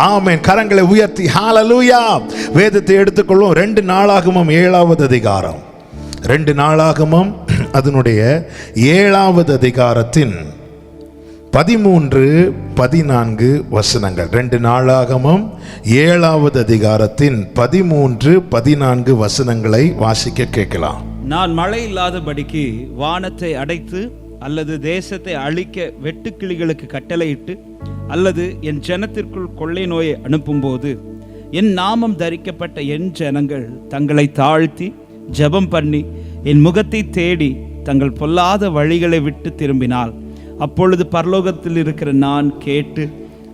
ஆமென். கரங்களை உயர்த்தி ஹalleluya. வேதத்தை எடுத்துக்கொள்வோம். 2 நாளாகமம் 7வது அதிகாரம். 2 நாளாகமம் அதனுடைய 7வது அதிகாரத்தின் 13-14 வசனங்கள். 2 நாளாகமம் 7வது அதிகாரத்தின் 13-14 வசனங்களை வாசிக்க கேட்கலாம். நான் மழை இல்லாதபடிக்கு வானத்தை அடைத்து அல்லது தேசத்தை அழிக்க வெட்டுக்கிளிகளுக்கு கட்டளையிட்டு அல்லது என் ஜனத்திற்குள் கொள்ளை நோயை அனுப்பும்போது என் நாமம் தரிக்கப்பட்ட என் ஜனங்கள் தங்களை தாழ்த்தி ஜெபம் பண்ணி என் முகத்தை தேடி தங்கள் பொல்லாத வழிகளை விட்டு திரும்பினால் அப்பொழுது பரலோகத்தில் இருக்கிற நான் கேட்டு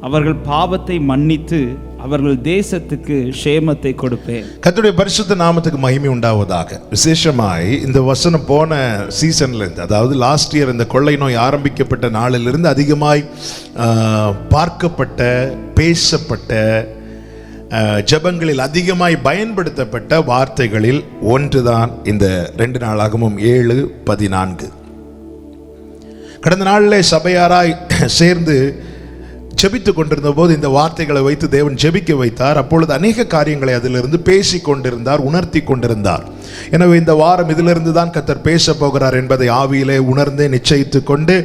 அவர்கள் பாவத்தை மன்னித்து அவர்கள் தேசத்துக்கு க்ஷேமத்தை கொடுப்பேன். கர்த்தருடைய பரிசுத்த நாமத்துக்கு மகிமை உண்டாவதாக. விசேஷமாய் இந்த வசனம் போன சீசன்ல இருந்து, அதாவது லாஸ்ட் இயர் இந்த கொள்ளை நோய் ஆரம்பிக்கப்பட்ட நாளிலிருந்து அதிகமாய் பார்க்கப்பட்ட, பேசப்பட்ட, ஜெபங்களில் அதிகமாய் பயன்படுத்தப்பட்ட வார்த்தைகளில் ஒன்றுதான் இந்த 2 நாளாகமம் 7:14. கடந்த நாளில் சபையாராய் சேர்ந்து ஜெபித்து கொண்டிருந்த போது இந்த வார்த்தைகளை வைத்து தேவன் ஜெபிக்க வைத்தார். அப்பொழுது அநேக காரியங்களை அதிலிருந்து பேசி கொண்டிருந்தார், உணர்த்தி கொண்டிருந்தார். எனவே இந்த வாரம் இதிலிருந்து தான் கர்த்தர் பேச போகிறார் என்பதை ஆவியிலே உணர்ந்து நிச்சயித்து கொண்டு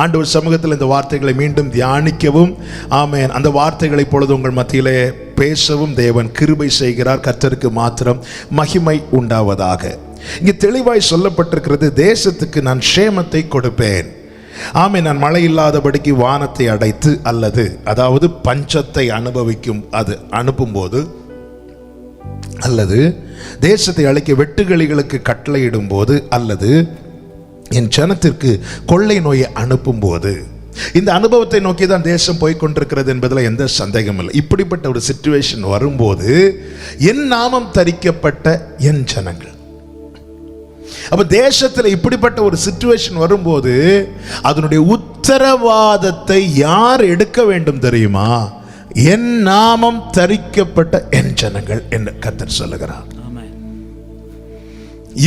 ஆண்டவர் சமூகத்தில் இந்த வார்த்தைகளை மீண்டும் தியானிக்கவும், ஆமென், அந்த வார்த்தைகளை இப்பொழுது உங்கள் மத்தியிலே பேசவும் தேவன் கிருபை செய்கிறார். கர்த்தருக்கு மாத்திரம் மகிமை உண்டாவதாக. இங்கே தெளிவாய் சொல்லப்பட்டிருக்கிறது, தேசத்துக்கு நான் க்ஷேமத்தை கொடுப்பேன். ஆமென். நான் மழை இல்லாதபடிக்கு வானத்தை அடைத்து அல்லது அதாவது பஞ்சத்தை அது அனுப்பும்போது அல்லது தேசத்தை அழிக்க வெட்டுக்கிளிகளுக்கு கட்டளையிடும் போது அல்லது என் ஜனத்திற்கு கொள்ளை நோயை அனுப்பும் போது, இந்த அனுபவத்தை நோக்கி தான் தேசம் போய்கொண்டிருக்கிறது என்பதில் எந்த சந்தேகமும் இல்லை. இப்படிப்பட்ட ஒரு சிச்சுவேஷன் வரும்போது என் நாமம் தரிக்கப்பட்ட என் ஜனங்கள், அப்ப தேசத்தில் இப்படிப்பட்ட ஒரு சிச்சுவேஷன் வரும்போது அதனுடைய உத்தரவாதத்தை யார் எடுக்க வேண்டும் தெரியுமா? என் நாமம் தரிக்கப்பட்ட என் ஜனங்கள் என்று கர்த்தர் சொல்லுகிறார்.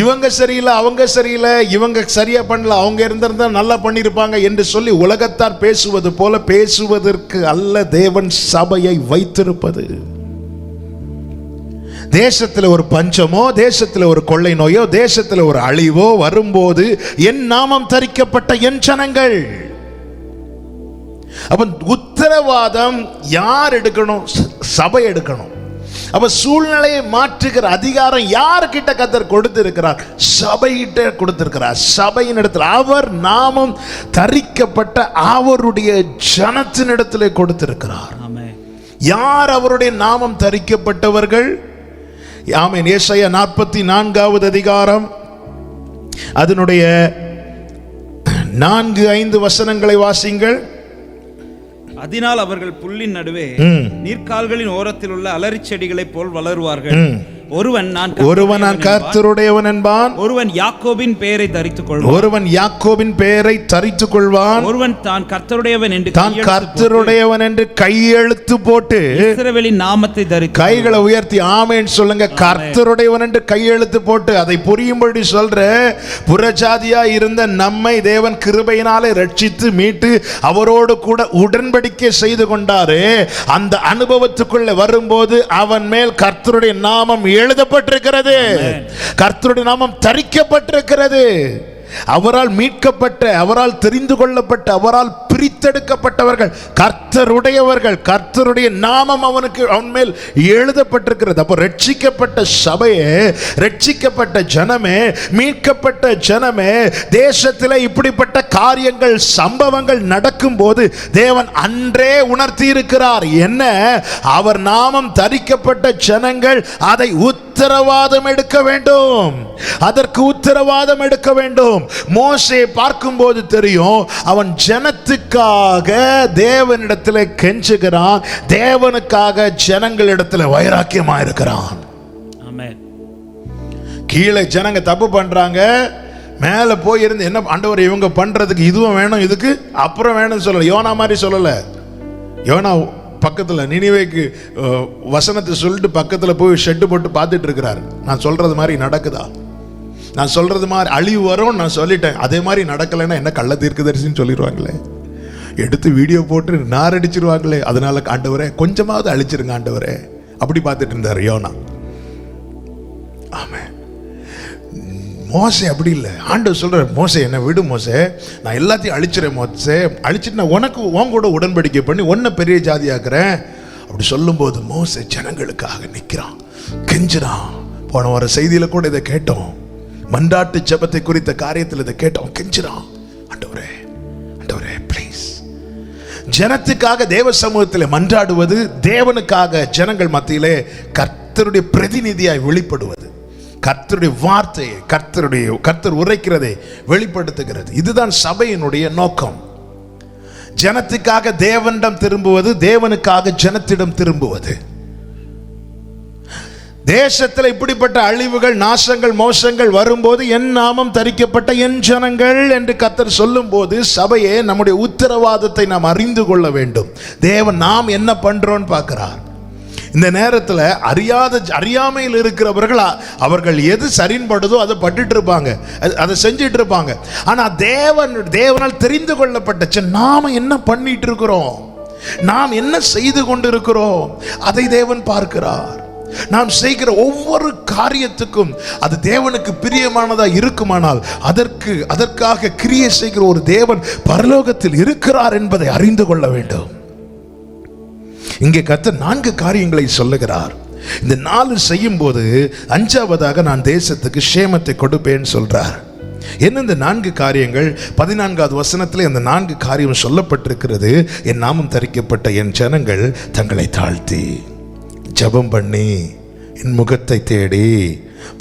இவங்க சரியில்லை, அவங்க சரியில்லை, இவங்க சரியா பண்ணல, அவங்க இருந்திருந்தா நல்லா பண்ணிருப்பாங்க என்று சொல்லி உலகத்தார் பேசுவது போல பேசுவதற்கு அல்ல தேவன் சபையை வைத்திருப்பது. தேசத்தில் ஒரு பஞ்சமோ, தேசத்தில் ஒரு கொள்ளை நோயோ, தேசத்தில் ஒரு அழிவோ வரும்போது என் நாமம் தரிக்கப்பட்ட என் ஜனங்கள், அப்ப உத்தரவாதம் யார் எடுக்கணும்? சபை எடுக்கணும். அப்ப சூழ்நிலையை மாற்றுகிற அதிகாரம் யார்கிட்ட கர்த்தர் கொடுத்திருக்கிறார்? சபையிட்ட கொடுத்திருக்கிறார். சபையின் இடத்துல அவர் நாமம் தரிக்கப்பட்ட அவருடைய ஜனத்தின் இடத்திலே கொடுத்திருக்கிறார். யார் அவருடைய நாமம் தரிக்கப்பட்டவர்கள்? ஆமென். ஏசாயா 44வது அதிகாரம் அதனுடைய 4-5 வசனங்களை வாசிங்கள். அதனால் அவர்கள் புல்லின் நடுவே நீர்க்கால்களின் ஓரத்தில் உள்ள அலரி செடிகளை போல் வளருவார்கள். ஒருவன் நான் கர்த்தருடையவன் என்பான், ஒருவன் யாக்கோபின் பெயரை தரித்துக் கொள்வான், ஒருவன் யாக்கோபின் பெயரை தரித்துக் கொள்வான், ஒருவன் தான் கர்த்தருடையவன் என்று கையெழுத்து போட்டு இஸ்ரவேலின் நாமத்தை தரித்து. கைகளை உயர்த்தி ஆமென் சொல்லுங்க. கர்த்தருடையவன் என்று கையெழுத்து போட்டு, அதை புரியும்படி சொல்ற, புறஜாதியா இருந்த நம்மை தேவன் கிருபையினாலே ரட்சித்து மீட்டு அவரோடு கூட உடன்படிக்கை செய்து கொண்டாரு. அந்த அனுபவத்துக்குள்ள வரும்போது அவன் மேல் கர்த்தருடைய நாமம் எழுதப்பட்டிருக்கிறது, கர்த்தருடைய நாமம் தரிக்கப்பட்டிருக்கிறது. அவரால் மீட்கப்பட்ட, அவரால் தெரிந்து கொள்ளப்பட்ட, அவரால் பிரித்தெடுக்கப்பட்டவர்கள் கர்த்தருடையவர்கள். கர்த்தருடைய நாமம் அவன் மேல் எழுதப்பட்டிருக்கிறது. அப்போ ரட்சிக்கப்பட்ட சபையே, ரட்சிக்கப்பட்ட ஜனமே, மீட்கப்பட்ட ஜனமே, தேசத்தில் இப்படிப்பட்ட காரியங்கள், சம்பவங்கள் நடக்கும் போது தேவன் அன்றே உணர்த்தி இருக்கிறார். என்ன? அவர் நாமம் தரிக்கப்பட்ட ஜனங்கள் அதை உத்தரவாதம் எடுக்க வேண்டும், அதற்கு உத்தரவாதம் எடுக்க வேண்டும். மோசே பார்க்கும்போது தெரியும், அவன் ஜனத்துக்காக தேவனிடத்தில் கெஞ்சுகிறான், தேவனுக்காக ஜனங்களிடத்தில் வைராக்கியமா இருக்கிறான். கீழே ஜனங்க தப்பு பண்றாங்க, மேல போய் இருந்து என்ன ஆண்டவர் இவங்க பண்றதுக்கு இதுவும் வேணும், இதுக்கு அப்புறம் வேணும்னு சொல்லல. யோனா மாதிரி சொல்லல. யோனா பக்கத்தில் நினிவேக்கு வசனத்தை சொல்லிட்டு பக்கத்தில் போய் ஷெட்டு போட்டு பார்த்துட்டு இருக்கிறார். நான் சொல்றது மாதிரி நடக்குதா? நான் சொல்றது மாதிரி அழிவு வரும் நான் சொல்லிட்டேன், அதே மாதிரி நடக்கலைன்னா என்ன கள்ள தீர்க்கதரிசின்னு சொல்லிடுவாங்களே. எடுத்து வீடியோ போட்டு நார் அடிச்சிருவாங்களே, அதனால ஆண்டவரே கொஞ்சமாவது அழிச்சிருங்க ஆண்டவரே, அப்படி பார்த்துட்டு இருந்தார் யோனா. ஆமென். மோசே அப்படி இல்லை. ஆண்டவர் சொல்றார், மோசே என்ன விடு மோசே, நான் எல்லாத்தையும் அழிச்சிடறேன் மோசே, அழிச்சிட்டு நான் உனக்கு உன் கூட உடன்படிக்கை பண்ணி உன்னை பெரிய ஜாதியாக்குறேன். அப்படி சொல்லும்போது மோசே ஜனங்களுக்காக நிற்கிறான், கெஞ்சுறான். போன வர செய்தியில கூட இதை கேட்டோம், மன்றாட்டு ஜெபத்தை குறித்த காரியத்தில் இதை கேட்டோம். கெஞ்சுறான், ஆண்டவரே ஆண்டவரே ப்ளீஸ். ஜனத்துக்காக தேவ சமூகத்தில் மன்றாடுவது தேவனுக்காக ஜனங்கள் மத்தியிலே கர்த்தருடைய பிரதிநிதியாய் வெளிப்படுவது, கர்த்தருடைய வார்த்தையை கர்த்தர் உரைக்கிறதை வெளிப்படுத்துகிறது. இதுதான் சபையினுடைய நோக்கம். ஜனத்துக்காக தேவனிடம் திரும்புவது, தேவனுக்காக ஜனத்திடம் திரும்புவது. தேசத்தில் இப்படிப்பட்ட அழிவுகள், நாசங்கள், மோசங்கள் வரும்போது என் நாமம் தரிக்கப்பட்ட என் ஜனங்கள் என்று கர்த்தர் சொல்லும் போது சபையே நம்முடைய உத்தரவாதத்தை நாம் அறிந்து கொள்ள வேண்டும். தேவன் நாம் என்ன பண்றோம்னு பார்க்கிறார். இந்த நேரத்தில் அறியாமையில் இருக்கிறவர்கள் அவர்கள் எது சரின்படுதோ அதை பட்டுட்டு இருப்பாங்க, அதை செஞ்சிட்டு இருப்பாங்க. ஆனா தேவனால் தெரிந்து கொள்ளப்பட்ட நாம என்ன பண்ணிட்டு இருக்கிறோம், நாம் என்ன செய்து கொண்டு இருக்கிறோம், அதை தேவன் பார்க்கிறார். நாம் செய்கிற ஒவ்வொரு காரியத்துக்கும் அது தேவனுக்கு பிரியமானதா இருக்குமானால் அதற்காக கிரியை செய்கிற ஒரு தேவன் பரலோகத்தில் இருக்கிறார் என்பதை அறிந்து கொள்ள வேண்டும். இங்கே கர்த்தர் 4 காரியங்களை சொல்லுகிறார். இந்த 4 செய்யும் போது 5வதாக நான் தேசத்துக்கு சேமத்தை கொடுப்பேன் சொல்றார். என்ன இந்த 4 காரியங்கள்? 14வது வசனத்தில் இந்த 4 காரியம் சொல்லப்பட்டிருக்கிறது. என் நாமம் தரிக்கப்பட்ட என் ஜனங்கள் தங்களை தாழ்த்தி ஜெபம் பண்ணி என் முகத்தை தேடி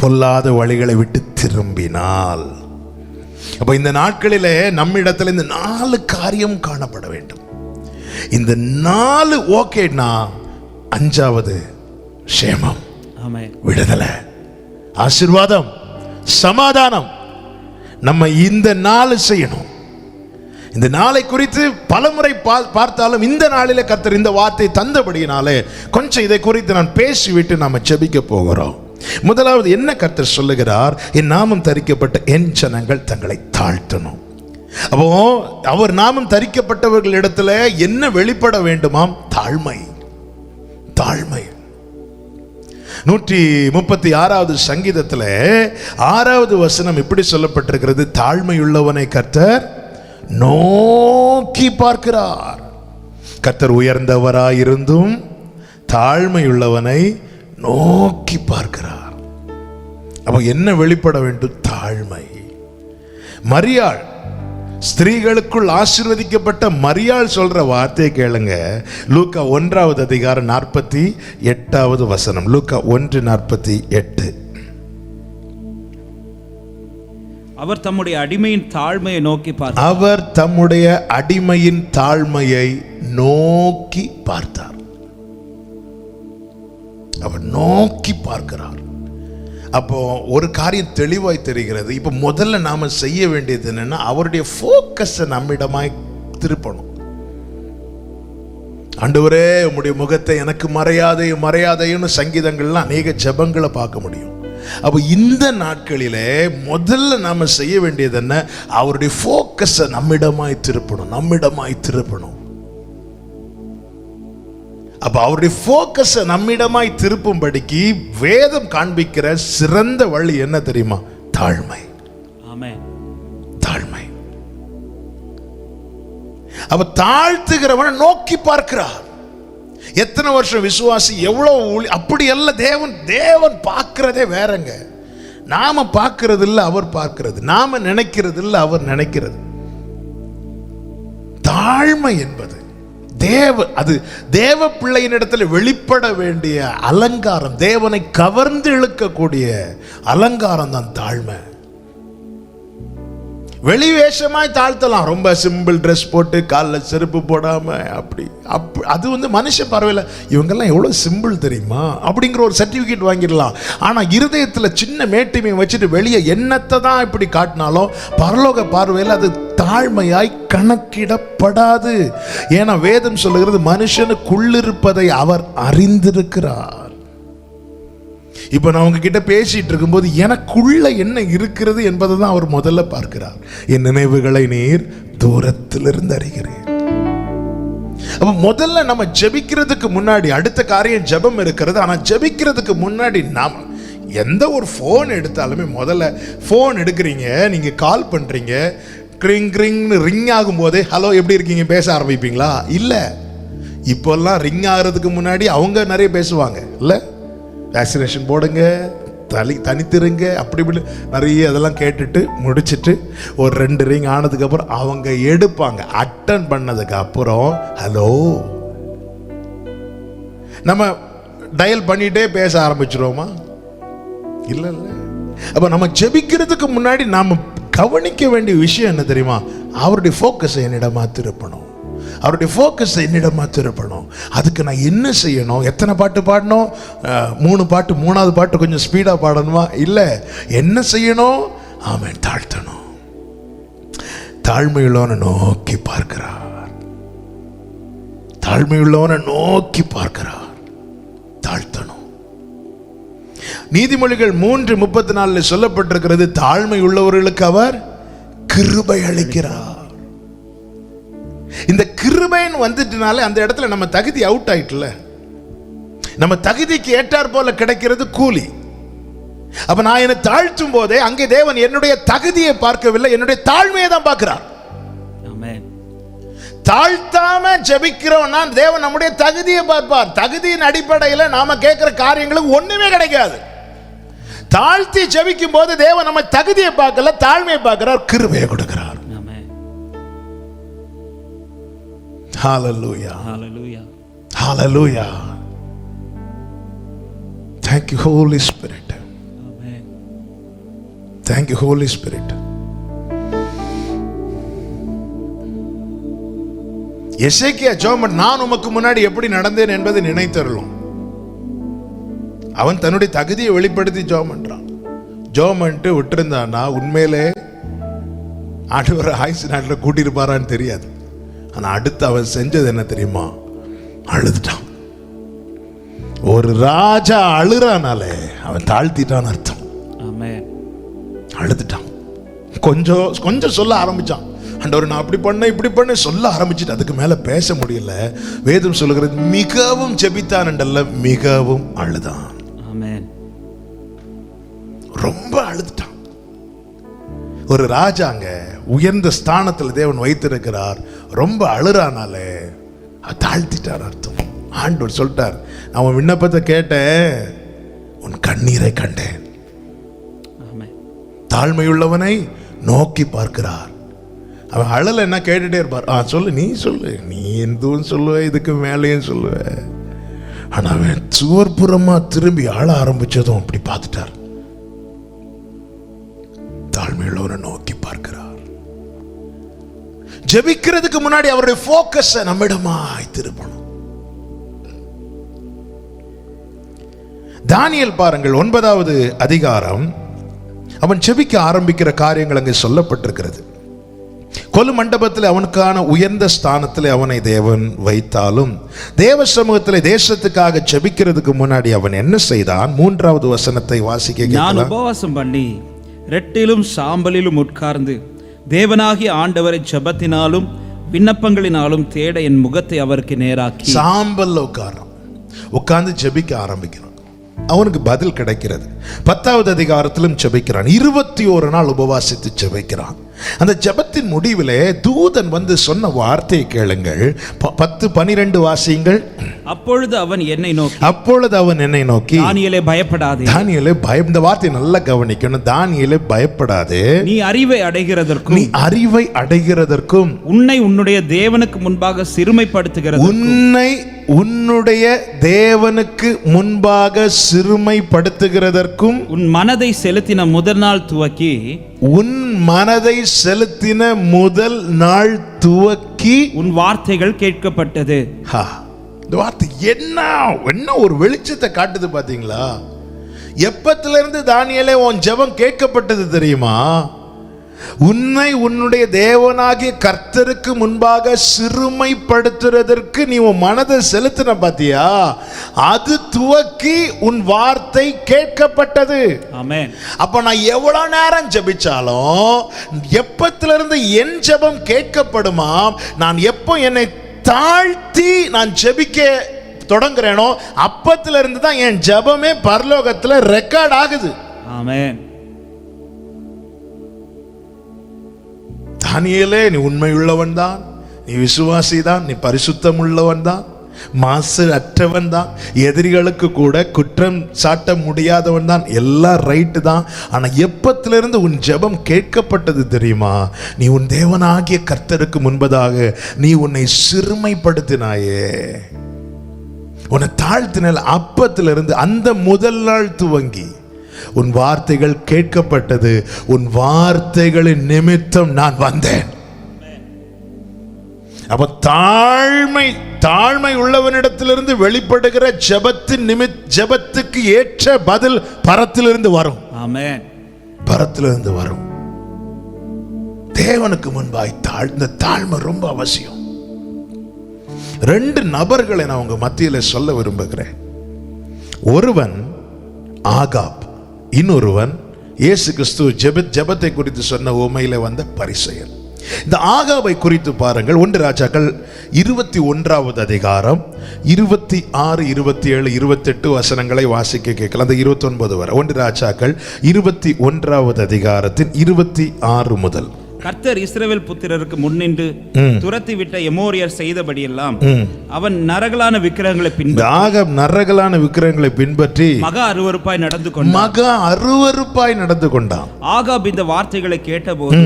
பொல்லாத வழிகளை விட்டு திரும்பினால். அப்ப இந்த நாட்களிலே நம்மிடத்தில் இந்த 4 காரியம் காணப்பட வேண்டும். இந்த 4 ஓகேனா 5வது சேமம், விடுதலை, ஆசீர்வாதம், சமாதானம். நம்ம இந்த 4 செய்யணும். இந்த நாளை குறித்து பலமுறை பார்த்தாலும் இந்த நாளிலே கர்த்தர் இந்த வார்த்தை தந்தபடியினாலே கொஞ்சம் இதை குறித்து நான் பேசிவிட்டு நாம ஜெபிக்க போகிறோம். முதலாவது என்ன கர்த்தர் சொல்லுகிறார்? என் நாமம் தரிக்கப்பட்ட என் ஜனங்கள் தங்களை தாழ்த்தணும். அப்போ அவர் நாமம் தரிக்கப்பட்டவர்கள் இடத்துல என்ன வெளிப்பட வேண்டுமாம்? தாழ்மை. தாழ்மை. 136வது சங்கீதத்தில் 6வது வசனம் இப்படி சொல்லப்பட்டிருக்கிறது, தாழ்மையுள்ளவனை கர்த்தர் நோக்கி பார்க்கிறார். கர்த்தர் உயர்ந்தவராயிருந்தும் தாழ்மையுள்ளவனை நோக்கி பார்க்கிறார். அப்போ என்ன வெளிப்பட வேண்டும்? தாழ்மை. மரியாள், ஸ்திரீகளுக்குள் ஆசீர்வதிக்கப்பட்ட மரியாள் சொல்ற வார்த்தையை கேளுங்க. லூக்கா 1வது அதிகாரம் 48வது வசனம். லூக்கா 1:48. அவர் தம்முடைய அடிமையின் தாழ்மையை நோக்கி பார்த்தார். அவர் தம்முடைய அடிமையின் தாழ்மையை நோக்கி பார்த்தார். அவர் நோக்கி பார்க்கிறார். அப்போ ஒரு காரியம் தெளிவாய் தெரிகிறது. இப்போ முதல்ல நாம செய்ய வேண்டியது என்னன்னா, அவருடைய ஃபோக்கஸை நம்மிடமாய் திருப்பணும். ஆண்டவரே உம்முடைய முகத்தை எனக்கு மறையாதைன்னு சங்கீதங்கள்லாம் அநேக ஜெபங்களை பார்க்க முடியும். அப்போ இந்த நாட்களிலே முதல்ல நாம செய்ய வேண்டியது என்ன? அவருடைய ஃபோக்கஸை நம்மிடமாய் திருப்பணும். அப்ப அவருடைய ஃபோக்கஸை நம்மிடமாய் திருப்பும்படிக்கு வேதம் காண்பிக்கிற சிறந்த வழி என்ன தெரியுமா? தாழ்மை. ஆமென். தாழ்மை. அப்ப தாழ்த்துகிறவனை நோக்கி பார்க்கிறார். எத்தனை வருஷம் விசுவாசி, எவ்வளவு, அப்படி அல்ல. தேவன் பார்க்கிறதே வேறங்க. நாம பார்க்கிறது இல்லை, அவர் பார்க்கிறது. நாம நினைக்கிறது இல்லை, அவர் நினைக்கிறது. தாழ்மை என்பது அது தேவ பிள்ளையினிடத்தில் வெளிப்பட வேண்டிய அலங்காரம், தேவனை கவர்ந்து இழுக்கக்கூடிய அலங்காரம் தான் தாழ்மை. வெளிவேஷமாய் தாழ்த்தலாம், ரொம்ப சிம்பிள் ட்ரெஸ் போட்டு காலில் செருப்பு போடாம, அப்படி அது மனுஷ பார்வையில் இவங்கெல்லாம் எவ்வளோ சிம்பிள் தெரியுமா அப்படிங்கிற ஒரு சர்டிஃபிகேட் வாங்கிடலாம். ஆனால் இருதயத்தில் சின்ன மேட்டிமை வச்சுட்டு வெளியே என்னத்தை தான் இப்படி காட்டினாலும் பரலோக பார்வையில் அது தாழ்மையாய் கணக்கிடப்படாது. ஏன்னா வேதம் சொல்லுகிறது, மனுஷனுக்குள்ளிருப்பதை அவர் அறிந்திருக்கிறார். இப்ப நான் உங்ககிட்ட பேசிட்டு இருக்கும்போது எனக்குள்ள என்ன இருக்கிறது என்பதை தான் அவர் முதல்ல பார்க்கிறார். என் நினைவுகளை நீர் தூரத்திலிருந்து அறிகிறேன். அப்ப முதல்ல நம்ம ஜெபிக்கிறதுக்கு முன்னாடி அடுத்த காரியம் ஜெபம் இருக்கிறது. ஆனா ஜெபிக்கிறதுக்கு முன்னாடி நாம எந்த ஒரு ஃபோன் எடுத்தாலுமே முதல்ல ஃபோன் எடுக்கிறீங்க, நீங்க கால் பண்றீங்க, கிரிங் கிரிங்னு ரிங் ஆகும் போதே ஹலோ எப்படி இருக்கீங்க பேச ஆரம்பிப்பீங்களா? இல்ல, இப்போல்லாம் ரிங் ஆகிறதுக்கு முன்னாடி அவங்க நிறைய பேசுவாங்க. இல்ல, வேக்சினேஷன் போடுங்க, தனித்திருங்க, அப்படி இப்படி நிறைய அதெல்லாம் கேட்டுட்டு முடிச்சுட்டு ஒரு 2 ரிங் ஆனதுக்கு அப்புறம் அவங்க எடுப்பாங்க. அட்டன் பண்ணதுக்கு அப்புறம் ஹலோ நம்ம டயல் பண்ணிட்டே பேச ஆரம்பிச்சிருவோமா? இல்ல இல்ல. அப்ப நம்ம ஜெபிக்கிறதுக்கு முன்னாடி நாம கவனிக்க வேண்டிய விஷயம் என்ன தெரியுமா? அவருடைய ஃபோக்கஸ் என்னிடமா திருப்பணும், அவருடைய ஃபோக்கஸ் என்னிடமா திருப்பணும். அதுக்கு நான் என்ன செய்யணும்? எத்தனை பாட்டு பாடணும்? 3 பாட்டு, 3வது பாட்டு கொஞ்சம் ஸ்பீடா பாடணுமா? இல்ல, என்ன செய்யணும்? ஆமென், தாழ்த்தணும். தாழ்மையுள்ளவனை நோக்கி பார்க்கிறார், தாழ்மையுள்ளவனை நோக்கி பார்க்கிறார். தாழ்த்தணும். நீதிமொழிகள் 3:34 சொல்லப்பட்டிருக்கிறது, தாழ்மை உள்ளவர்களுக்கு அவர் கிருபை அளிக்கிறார். இந்த கிருபைன்னு வந்துட்டனால அந்த இடத்துல நம்ம தகுதி அவுட் ஆயிட்டுல, நம்ம தகுதிக்கு ஏற்றார் போல கிடைக்கிறது கூலி. அப்ப நான் என்னை தாழ்த்தும் போதே அங்கே தேவன் என்னுடைய தகுதியை பார்க்கவில்லை, என்னுடைய தாழ்மையை தான் பார்க்கிறார். தாழ்த்தாம ஜெபிக்கிறோம்னா தேவன் நம்முடைய தகுதியை பார்ப்பார். தகுதியின் அடிப்படையில் நாம கேட்கிற காரியங்களுக்கு ஒண்ணுமே கிடைக்காது. தாழ்த்தி ஜெபிக்கும் போது தேவன் நம்ம தகுதியை பார்க்கல, தாழ்மையை பார்க்கிறார், கிருபையை கொடுக்கிறார். Hallelujah. Hallelujah. Hallelujah. Thank you, Holy Spirit. Amen. Thank you, Holy Spirit. எசேக்கியா ஜெபம், நான் உமக்கு முன்னாடி எப்படி நடந்தேன் என்பதை நினைத்தருளும். அவன் தன்னுடைய தகுதியை வெளிப்படுத்தி ஜெபம் பண்றான். ஜெபம் பண்ணிட்டு விட்டுருந்தான்னா உண்மையிலே ஆண்டவர் ஆயுசு நாட்டில் கூட்டியிருப்பாரான்னு தெரியாது. ஆனா அடுத்து அவன் செஞ்சது என்ன தெரியுமா? அழுதுட்டான். ஒரு ராஜா அழுறானாலே அவன் தாழ்த்திட்டான் அர்த்தம். அழுதுட்டான். கொஞ்சம் சொல்ல ஆரம்பிச்சான். ஆண்டவர் நான் அப்படி பண்ண இப்படி பண்ண சொல்ல ஆரம்பிச்சுட்டு அதுக்கு மேல பேச முடியல. வேதம் சொல்லுகிறது மிகவும் ஜெபித்தான் என்றல்ல, மிகவும் அழுதான். ரொம்ப அழுதுட்டான். ஒரு ராஜாங்க உயர்ந்த ஸ்தானத்தில் தேவன் வைத்திருக்கிறார், ரொம்ப அழுறானாலே தாழ்த்திட்டார் அர்த்தம். ஆண்டவர் சொல்லிட்டார், அவன் விண்ணப்பத்தை கேட்டேன், உன் கண்ணீரை கண்டேன். தாழ்மையுள்ளவனை நோக்கி பார்க்கிறார். அவன் அழல என்ன கேட்டுட்டே இருப்பார். சொல்லு, நீ சொல்லு, நீ எதுவும் சொல்லுவ, இதுக்கு மேலேயும் சொல்லுவ. ஆனா அவன் சுவர்புறமா திரும்பி ஆள ஆரம்பிச்சதும் அப்படி பார்த்துட்டார். தாழ்மையுள்ளவனை நோக்கி பார்க்கிறார். ஜெபிக்கிறதுக்கு முன்னாடி அவருடைய போக்கஸ் நம்மிடமாய் திருப்பணும். தானியேல் பாருங்கள், 9வது அதிகாரம். அவன் ஜெபிக்க ஆரம்பிக்கிற காரியங்கள் அங்கே சொல்லப்பட்டிருக்கிறது. கொலு மண்டபத்தில் அவனுக்கான உயர்ந்த ஸ்தானத்தில் அவனை தேவன் வைத்தாலும் தேவ சமூகத்தில் தேசத்துக்காக ஜெபிக்கிறதுக்கு முன்னாடி அவன் என்ன செய்தான்? 3வது வசனத்தை வாசிக்க. நான் உபவாசம் பண்ணி ரெட்டிலும் சாம்பலிலும் உட்கார்ந்து தேவனாகிய ஆண்டவரை ஜெபத்தினாலும் விண்ணப்பங்களினாலும் தேட என் முகத்தை அவருக்கு நேராக்கி. சாம்பல்ல உட்கார்ந்து ஜெபிக்க ஆரம்பிக்கிறான். அவனுக்கு பதில் கிடைக்கிறது. 10வது அதிகாரத்திலும் ஜெபிக்கிறான். 21 நாள் உபவாசித்து ஜெபிக்கிறான். அந்த ஜெபத்தின் முடிவிலே தூதன் வந்து சொன்ன வார்த்தையை கேளுங்கள். 10-12 வாசியுங்கள். அப்பொழுது அவன் என்னை நோக்கி தானியேலே பயப்படாதே. தானியேலே இந்த வார்த்தையை நல்லா கவனிக்கணும். தானியேலே பயப்படாதே, நீ அறிவை அடைகிறதற்கும் உன்னை உன்னுடைய தேவனுக்கு முன்பாக சிறுமைப்படுத்துகிறது. உன்னை உன்னுடைய தேவனுக்கு முன்பாக சிறுமைப்படுத்துகிறதற்கும் உன் மனதை செலுத்தின முதல் நாள் துவக்கி உன் வார்த்தைகள் கேட்கப்பட்டது. இந்த வார்த்தை என்ன ஒரு வெளிச்சத்தை காட்டுது பாத்தீங்களா? எப்பத்திலிருந்து தானியேலே உன் ஜெபம் கேட்கப்பட்டது தெரியுமா? உன்னை உன்னுடைய தேவனாகிய கர்த்தருக்கு முன்பாக சிறுமைப்படுத்துறதற்கு நீ உன் மனதை செலுத்தின பாத்தியா? அது துவக்கி உன் வார்த்தை கேட்கப்பட்டது. ஆமென். அப்ப நான் எவ்வளவு நேரம் ஜெபிச்சாலும் எப்பத்திலிருந்து என் ஜெபம் கேட்கப்படுமா? நான் எப்போ என்னை தாழ்த்தி நான் ஜெபிக்க தொடங்குறேனோ அப்பத்துல இருந்து தான் என் ஜெபமே பரலோகத்துல ரெக்கார்ட் ஆகுது. ஆமென். தானியேலே, நீ உண்மை உள்ளவன் தான், நீ விசுவாசி தான், நீ பரிசுத்தம் உள்ளவன் தான், மாசு அற்றவன் தான், எதிரிகளுக்கு கூட குற்றம் சாட்ட முடியாதவன் தான், எல்லாம் ரைட்டு தான். ஆனா எப்பத்திலிருந்து உன் ஜெபம் கேட்கப்பட்டது தெரியுமா? நீ உன் தேவனாகிய கர்த்தருக்கு முன்பதாக நீ உன்னை சிறுமைப்படுத்தினாயே, உன்னை தாழ்த்தின அப்பத்திலிருந்து அந்த முதல் நாள் துவங்கி உன் வார்த்தைகள் கேட்கப்பட்டது. உன் வார்த்தைகளின் நிமித்தம் நான் வந்தேன். அப்ப தாழ்மை உள்ளவனிடத்திலிருந்து வெளிப்படுகிற ஜெபத்துக்கு ஏற்ற பதில் பரத்திலிருந்து வரும். ஆமென். பரத்திலிருந்து வரும். தேவனுக்கு முன்பாய் இந்த தாழ்மை ரொம்ப அவசியம். 2 நபர்களை நான் உங்க மத்தியில சொல்ல விரும்புகிறேன். ஒருவன் ஆகாப், இன்னொருவன் இயேசு கிறிஸ்து ஜெபத்தை குறித்து சொன்ன உமையில வந்த பரிசேயன். இந்த ஆகாபை குறித்து பாருங்கள். 1 ராஜாக்கள் 21வது அதிகாரம் 26, 27, 28 வசனங்களை வாசிக்க கேட்கலாம். அந்த 29 வரை 1 ராஜாக்கள் 21வது அதிகாரத்தின் 26 முதல். கர்த்தர் இஸ்ரவேல் புத்திரருக்கு முன்னின்று துரத்தி விட்ட எமோரியர் செய்தபடியெல்லாம் அவன் நரகலான விக்கிரகங்களை பின்பற்றி மகா அருவருப்பாய் நடந்து கொண்டான். ஆகாப் இந்த வார்த்தைகளை கேட்டபோது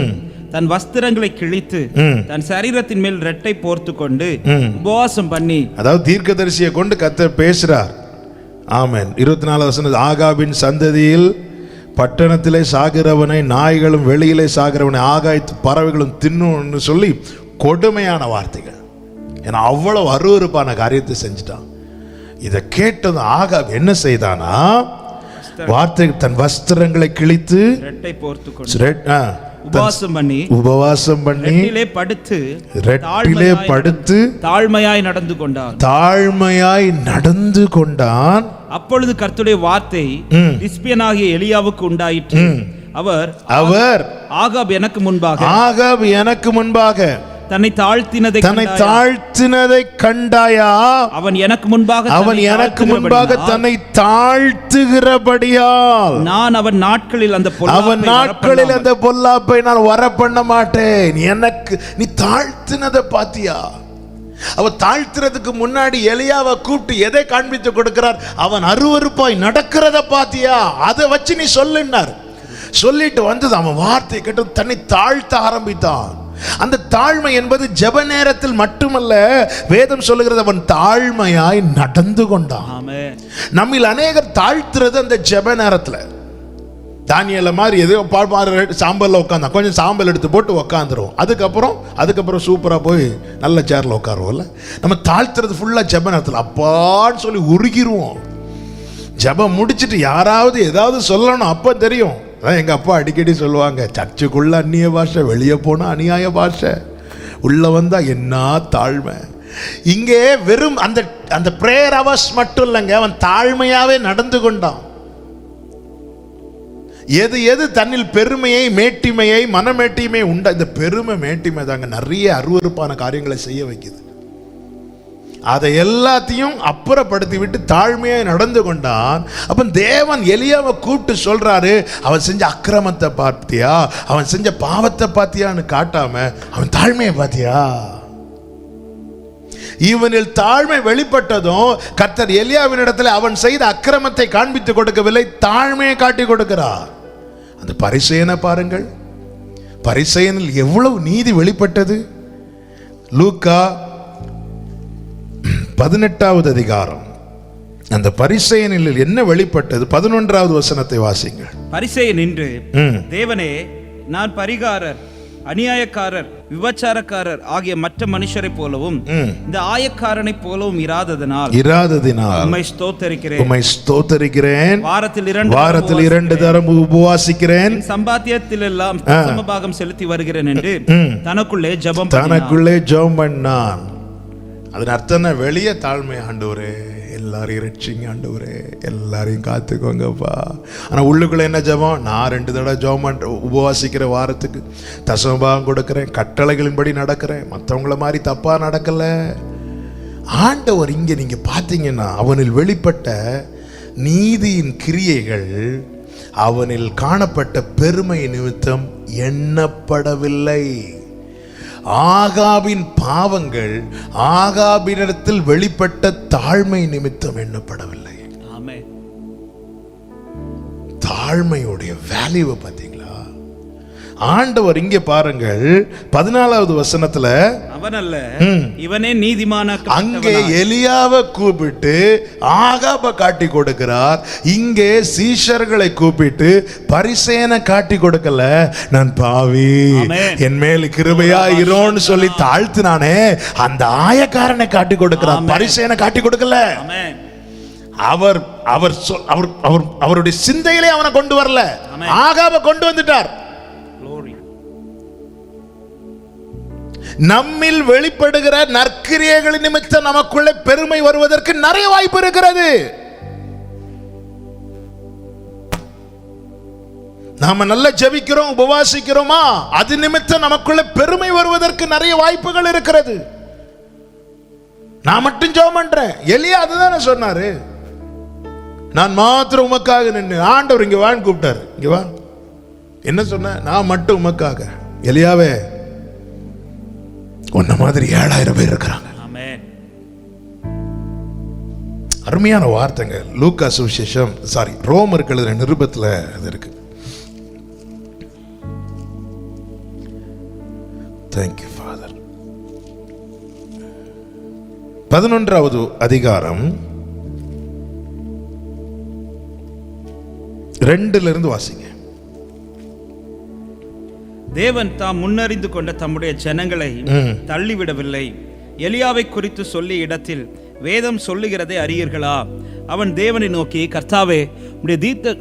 தன் வஸ்திரங்களை கிழித்து தன் சரீரத்தின் மேல் ரெட்டை போர்த்து கொண்டு உபவாசம் பண்ணி, அதாவது தீர்க்கதரிசியை கொண்டு கர்த்தர் பேசுறார். ஆமென். 24 வசனம், ஆகாபின் சந்ததியில் பட்டணத்திலே சாகிறவனை நாய்களும் வெளியிலே சாகிறவனை ஆகாயத்து பறவைகளும் தின்னு சொல்லி கொடுமையான வார்த்தைகள். ஏன்னா அவ்வளவு அருவருப்பான காரியத்தை செஞ்சுட்டான். இதை கேட்டது ஆகாப் என்ன செய்தானா, வார்த்தை தன் வஸ்திரங்களை கிழித்து ரெட்டை போர்த்து கொண்டு உபவாசம் பண்ணி ரெட்டிலே படுத்து தாழ்மையாய் நடந்து கொண்டான். அப்பொழுது கர்த்தருடைய வார்த்தை திஸ்பியனாகிய எலியாவுக்கு உண்டாயிற்று. அவர் ஆகாப் எனக்கு முன்பாக தன்னை தாழ்த்தினதை கண்டாயா? அவன் எனக்கு முன்பாக தன்னை தாழ்த்துகிறபடியால் நான் அவன் நாட்களில் அந்த பொல்லாப்பை நான் வர பண்ண மாட்டேன். நீ தாழ்த்தினதை பாத்தியா? அவன் தாழ்த்துறதுக்கு முன்னாடி எலியாவை கூப்பிட்டு எதை காண்பித்து கொடுக்கிறார்? அவன் அருவருப்பாய் நடக்கிறத பாத்தியா? அதை வச்சு நீ சொல்லுன்னார். சொல்லிட்டு வந்தது அவன் வார்த்தை கேட்டு தன்னை தாழ்த்த ஆரம்பித்தான். அந்த தாழ்மை என்பது ஜெப நேரத்தில் மட்டுமல்ல, வேதம் சொல்லுகிறது அவன் தாழ்மையாய் நடந்து கொண்டான். நம்மில் அநேகர் தாழ்த்துறது அந்த ஜெப நேரத்தில். தானியேல மாதிரி ஏதோ சாம்பல்ல உட்காந்தான், கொஞ்சம் சாம்பல் எடுத்து போட்டு உட்காந்துரும். அதுக்கப்புறம் சூப்பரா போய் நல்ல சேர்ல உட்காருவோம்ல. நம்ம தாழ்த்துறது ஃபுல்லா ஜெப நேரத்தில் அப்பான்னு சொல்லி உருகிருவோம். ஜெபம் முடிச்சுட்டு யாராவது ஏதாவது சொல்லணும், அப்ப தெரியும். எங்க அப்பா அடிக்கடி சொல்லுவாங்க, சர்ச்சுக்குள்ள அந்நிய பாஷை, வெளியே போனா அநியாய பாஷை, உள்ள வந்தா என்ன தாழ்மை. இங்கே வெறும் அந்த பிரேயர் அவர்ஸ் மட்டும் இல்லைங்க, அவன் தாழ்மையாவே நடந்து கொண்டான். எது தன்னில் பெருமையை, மேட்டிமையை, மனமேட்டிமை உண்டா? இந்த பெருமை மேட்டிமை தாங்க நிறைய அருவருப்பான காரியங்களை செய்ய வைக்குது. அதை எல்லாத்தையும் அப்புறப்படுத்தி விட்டு தாழ்மையாய் நடந்து கொண்டான். அப்ப தேவன் எலியாவை கூப்பிட்டு சொல்றாரு, அவன் செஞ்ச அக்கிரமத்தை பார்த்தியா, அவன் செஞ்ச பாவத்தை பார்த்தியான்னு காட்டாம அவன் தாழ்மையை பார்த்தியா? இவனில் தாழ்மை வெளிப்பட்டதும் கர்த்தர் எலியாவின் இடத்துல அவன் செய்த அக்கிரமத்தை காண்பித்து கொடுக்கவில்லை, தாழ்மையை காட்டி கொடுக்கிறார். அந்த பரிசேயனை பாருங்கள், பரிசேயனில் எவ்வளவு நீதி வெளிப்பட்டது. லூக்கா 18வது அதிகாரம் அந்த பரிசேயனில் என்ன வெளிப்பட்டது? 11வது வசனத்தை வாசிங்கள். பரிசேயன் நின்று, தேவனே, நான் பரிகாரர், அநியாயக்காரர், விபச்சாரக்காரர் ஆகிய மற்ற மனுஷரை போலவும் இந்த ஆயக்காரனை போலவும் இராததினால் உம்மை ஸ்தோத்தரிக்கிறேன். வாரத்தில் 2 தரம் உபவாசிக்கிறேன். சம்பாத்தியத்தில் எல்லாம் சமபாகம் செலுத்தி வருகிறேன் என்று தனக்குள்ளே ஜெபம் பண்ணான். அதன் அர்த்தம் வெளியே தாழ்மை, ஆண்டவரே எல்லாரையும் ரட்சிங்க, ஆண்டவரே எல்லாரையும் காத்துக்கோங்கப்பா. ஆனால் உள்ளுக்குள்ள என்ன ஜெபம்? நான் 2 தடவை ஜெபம் பண்ணுறேன், உபவாசிக்கிற, வாரத்துக்கு தசமபாகம் கொடுக்குறேன், கட்டளைகளின்படி நடக்கிறேன், மற்றவங்கள மாதிரி தப்பாக நடக்கலை. ஆண்டவர் இங்க நீங்க பார்த்தீங்கன்னா அவனில் வெளிப்பட்ட நீதியின் கிரியைகள் அவனில் காணப்பட்ட பெருமை நிமித்தம் எண்ணப்படவில்லை. ஆகாபின் பாவங்கள் ஆகாபினிடத்தில் வெளிப்பட்ட தாழ்மை நிமித்தம் எண்ணப்படவில்லை. ஆமென். தாழ்மையுடைய வேல்யூவை பார்த்தீங்களா? ஆண்டவர் இங்கே பாருங்கள் 14வது வசனத்துல அவன் அல்ல இவனே நீதிமானாக. அங்கே எலியாவை கூப்பிட்டு ஆகாப காட்டி கொடுக்கிறார். இங்கே சீஷர்களை கூப்பிட்டு பரிசேனை காட்டி கொடுக்கல. நான் பாவி, என் மேல் கிருபையா இரோன்னு சொல்லி தாழ்த்தினானே அந்த ஆயக்காரனை காட்டி கொடுக்கிறார், பரிசேனை காட்டி கொடுக்கல. அவர் அவர் அவருடைய சிந்தையிலே அவனை கொண்டு வரல, ஆகாப கொண்டு வந்துட்டார். நம்மில் வெளிப்படுகிற நற்கிரியைகளின் நிமித்தம் நமக்குள்ளே பெருமை வருவதற்கு நிறைய வாய்ப்பு இருக்கிறது. நாம நல்லா ஜெபிக்கிறோம், உபவாசிக்கிறோமா, அது நிமித்தம் நமக்குள்ள பெருமை வருவதற்கு நிறைய வாய்ப்புகள் இருக்கிறது. நான் மட்டும் ஜெபம் பண்றேன். எலியா அதுதானே சொன்னாரு, நான் மாத்திரம் உமக்காக நின்று. ஆண்டவர் இங்க வான்னு கூப்பிட்டாரு. இங்க வா, என்ன சொன்ன? நான் மட்டும் உமக்காக. எலியாவே, உன்ன மாதிரி 7000 பேர் இருக்கிறாங்க. அருமையான வார்த்தைங்க. லூக்கா சுவிசேஷம் ரோமருக்கு எழுதின நிருபத்தில் அது இருக்கு. Thank you, Father. 11வது அதிகாரம் 2 வாசிங்க. தேவன் தாம் முன்னறிந்து கொண்ட தம்முடைய ஜனங்களை தள்ளிவிடவில்லை. எலியாவை குறித்து சொல்லிய இடத்தில் வேதம் சொல்லுகிறதை அறியீர்களா? அவன் தேவனை நோக்கி, கர்த்தாவே, உம்முடைய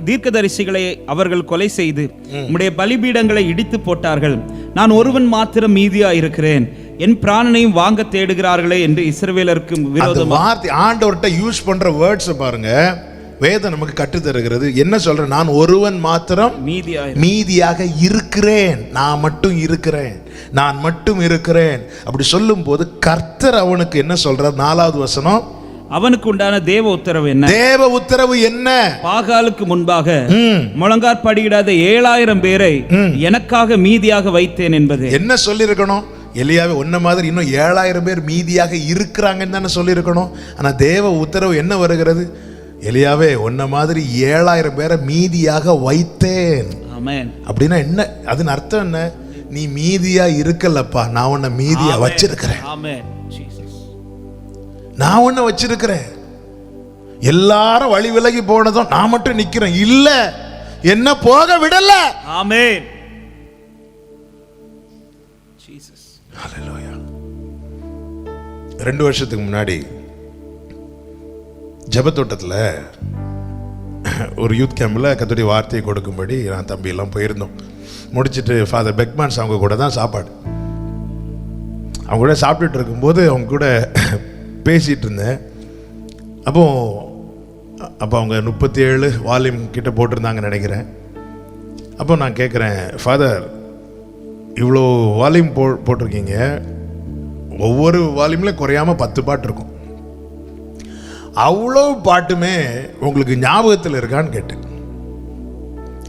தீர்க்கதரிசிகளை அவர்கள் கொலை செய்து உம்முடைய பலிபீடங்களை இடித்து போட்டார்கள். நான் ஒருவன் மாத்திரம் மீதியா இருக்கிறேன். என் பிராணனையும் வாங்க தேடுகிறார்களே என்று இஸ்ரவேலருக்கு விரோதமாக. வார்த்தை ஆண்டவர்கிட்ட யூஸ் பண்ற வேர்ட்ஸ் பாருங்க. வேதம் நமக்கு கற்று தருகிறது. என்ன சொல்ற? நான் ஒருவன் மாத்திரம் மீதியாக இருக்கிறேன். நான் மட்டும் இருக்கிறேன், நான் மட்டும் இருக்கிறேன். அப்படி சொல்லும் போது கர்த்தர் அவனுக்கு என்ன சொல்றார்? 4வது வசனம், அவனுக்கு உண்டான தேவ உத்தரவு என்ன? தேவ உத்தரவு என்ன? பாகாலுக்கு முன்பாக முழங்காற்படியிடாத 7000 பேரை எனக்காக மீதியாக வைத்தேன் என்பது. என்ன சொல்லி இருக்கணும்? எலியாவே, உன்ன மாதிரி இன்னும் 7000 பேர் மீதியாக இருக்கிறாங்கன்னு தானே சொல்லி இருக்கணும். ஆனா தேவ உத்தரவு என்ன வருகிறது? எலியாவே, உன்ன மாதிரி 7000 பேரை மீதியாக வைத்தேன். அப்படின்னா என்ன? அதன் அர்த்தம் என்ன? நீ மீதியா இருக்கலப்பா, நான் உன்னை மீதியா வச்சிருக்கிறேன். நான் உன்னை வச்சிருக்கிறேன். எல்லாரும் வழி விலகி போனதும் நான் மட்டும் நிக்கிறேன். இல்ல, என்ன போக விடல. ஆமென். 2 வருஷத்துக்கு முன்னாடி ஜெபத்தோட்டத்தில் ஒரு யூத் கேம்பில் கர்த்தருடைய வார்த்தையை கொடுக்கும்படி நான் தம்பி எல்லாம் போயிருந்தோம். முடிச்சுட்டு ஃபாதர் பெக்மான்ஸ் அவங்க கூட தான் சாப்பாடு. அவங்க கூட சாப்பிட்டுட்டு இருக்கும்போது அவங்க கூட பேசிகிட்டு இருந்தேன். அப்போ அவங்க 37 வால்யூம் கிட்ட போட்டிருந்தாங்கன்னு நினைக்கிறேன். அப்போ நான் கேட்குறேன், ஃபாதர், இவ்வளோ வால்யூம் போட்டிருக்கீங்க, ஒவ்வொரு வால்யூமில் குறையாமல் 10 பாட்டு இருக்கும். அவ்வளோ பாட்டுமே உங்களுக்கு ஞாபகத்தில் இருக்கான்னு கேட்டேன்.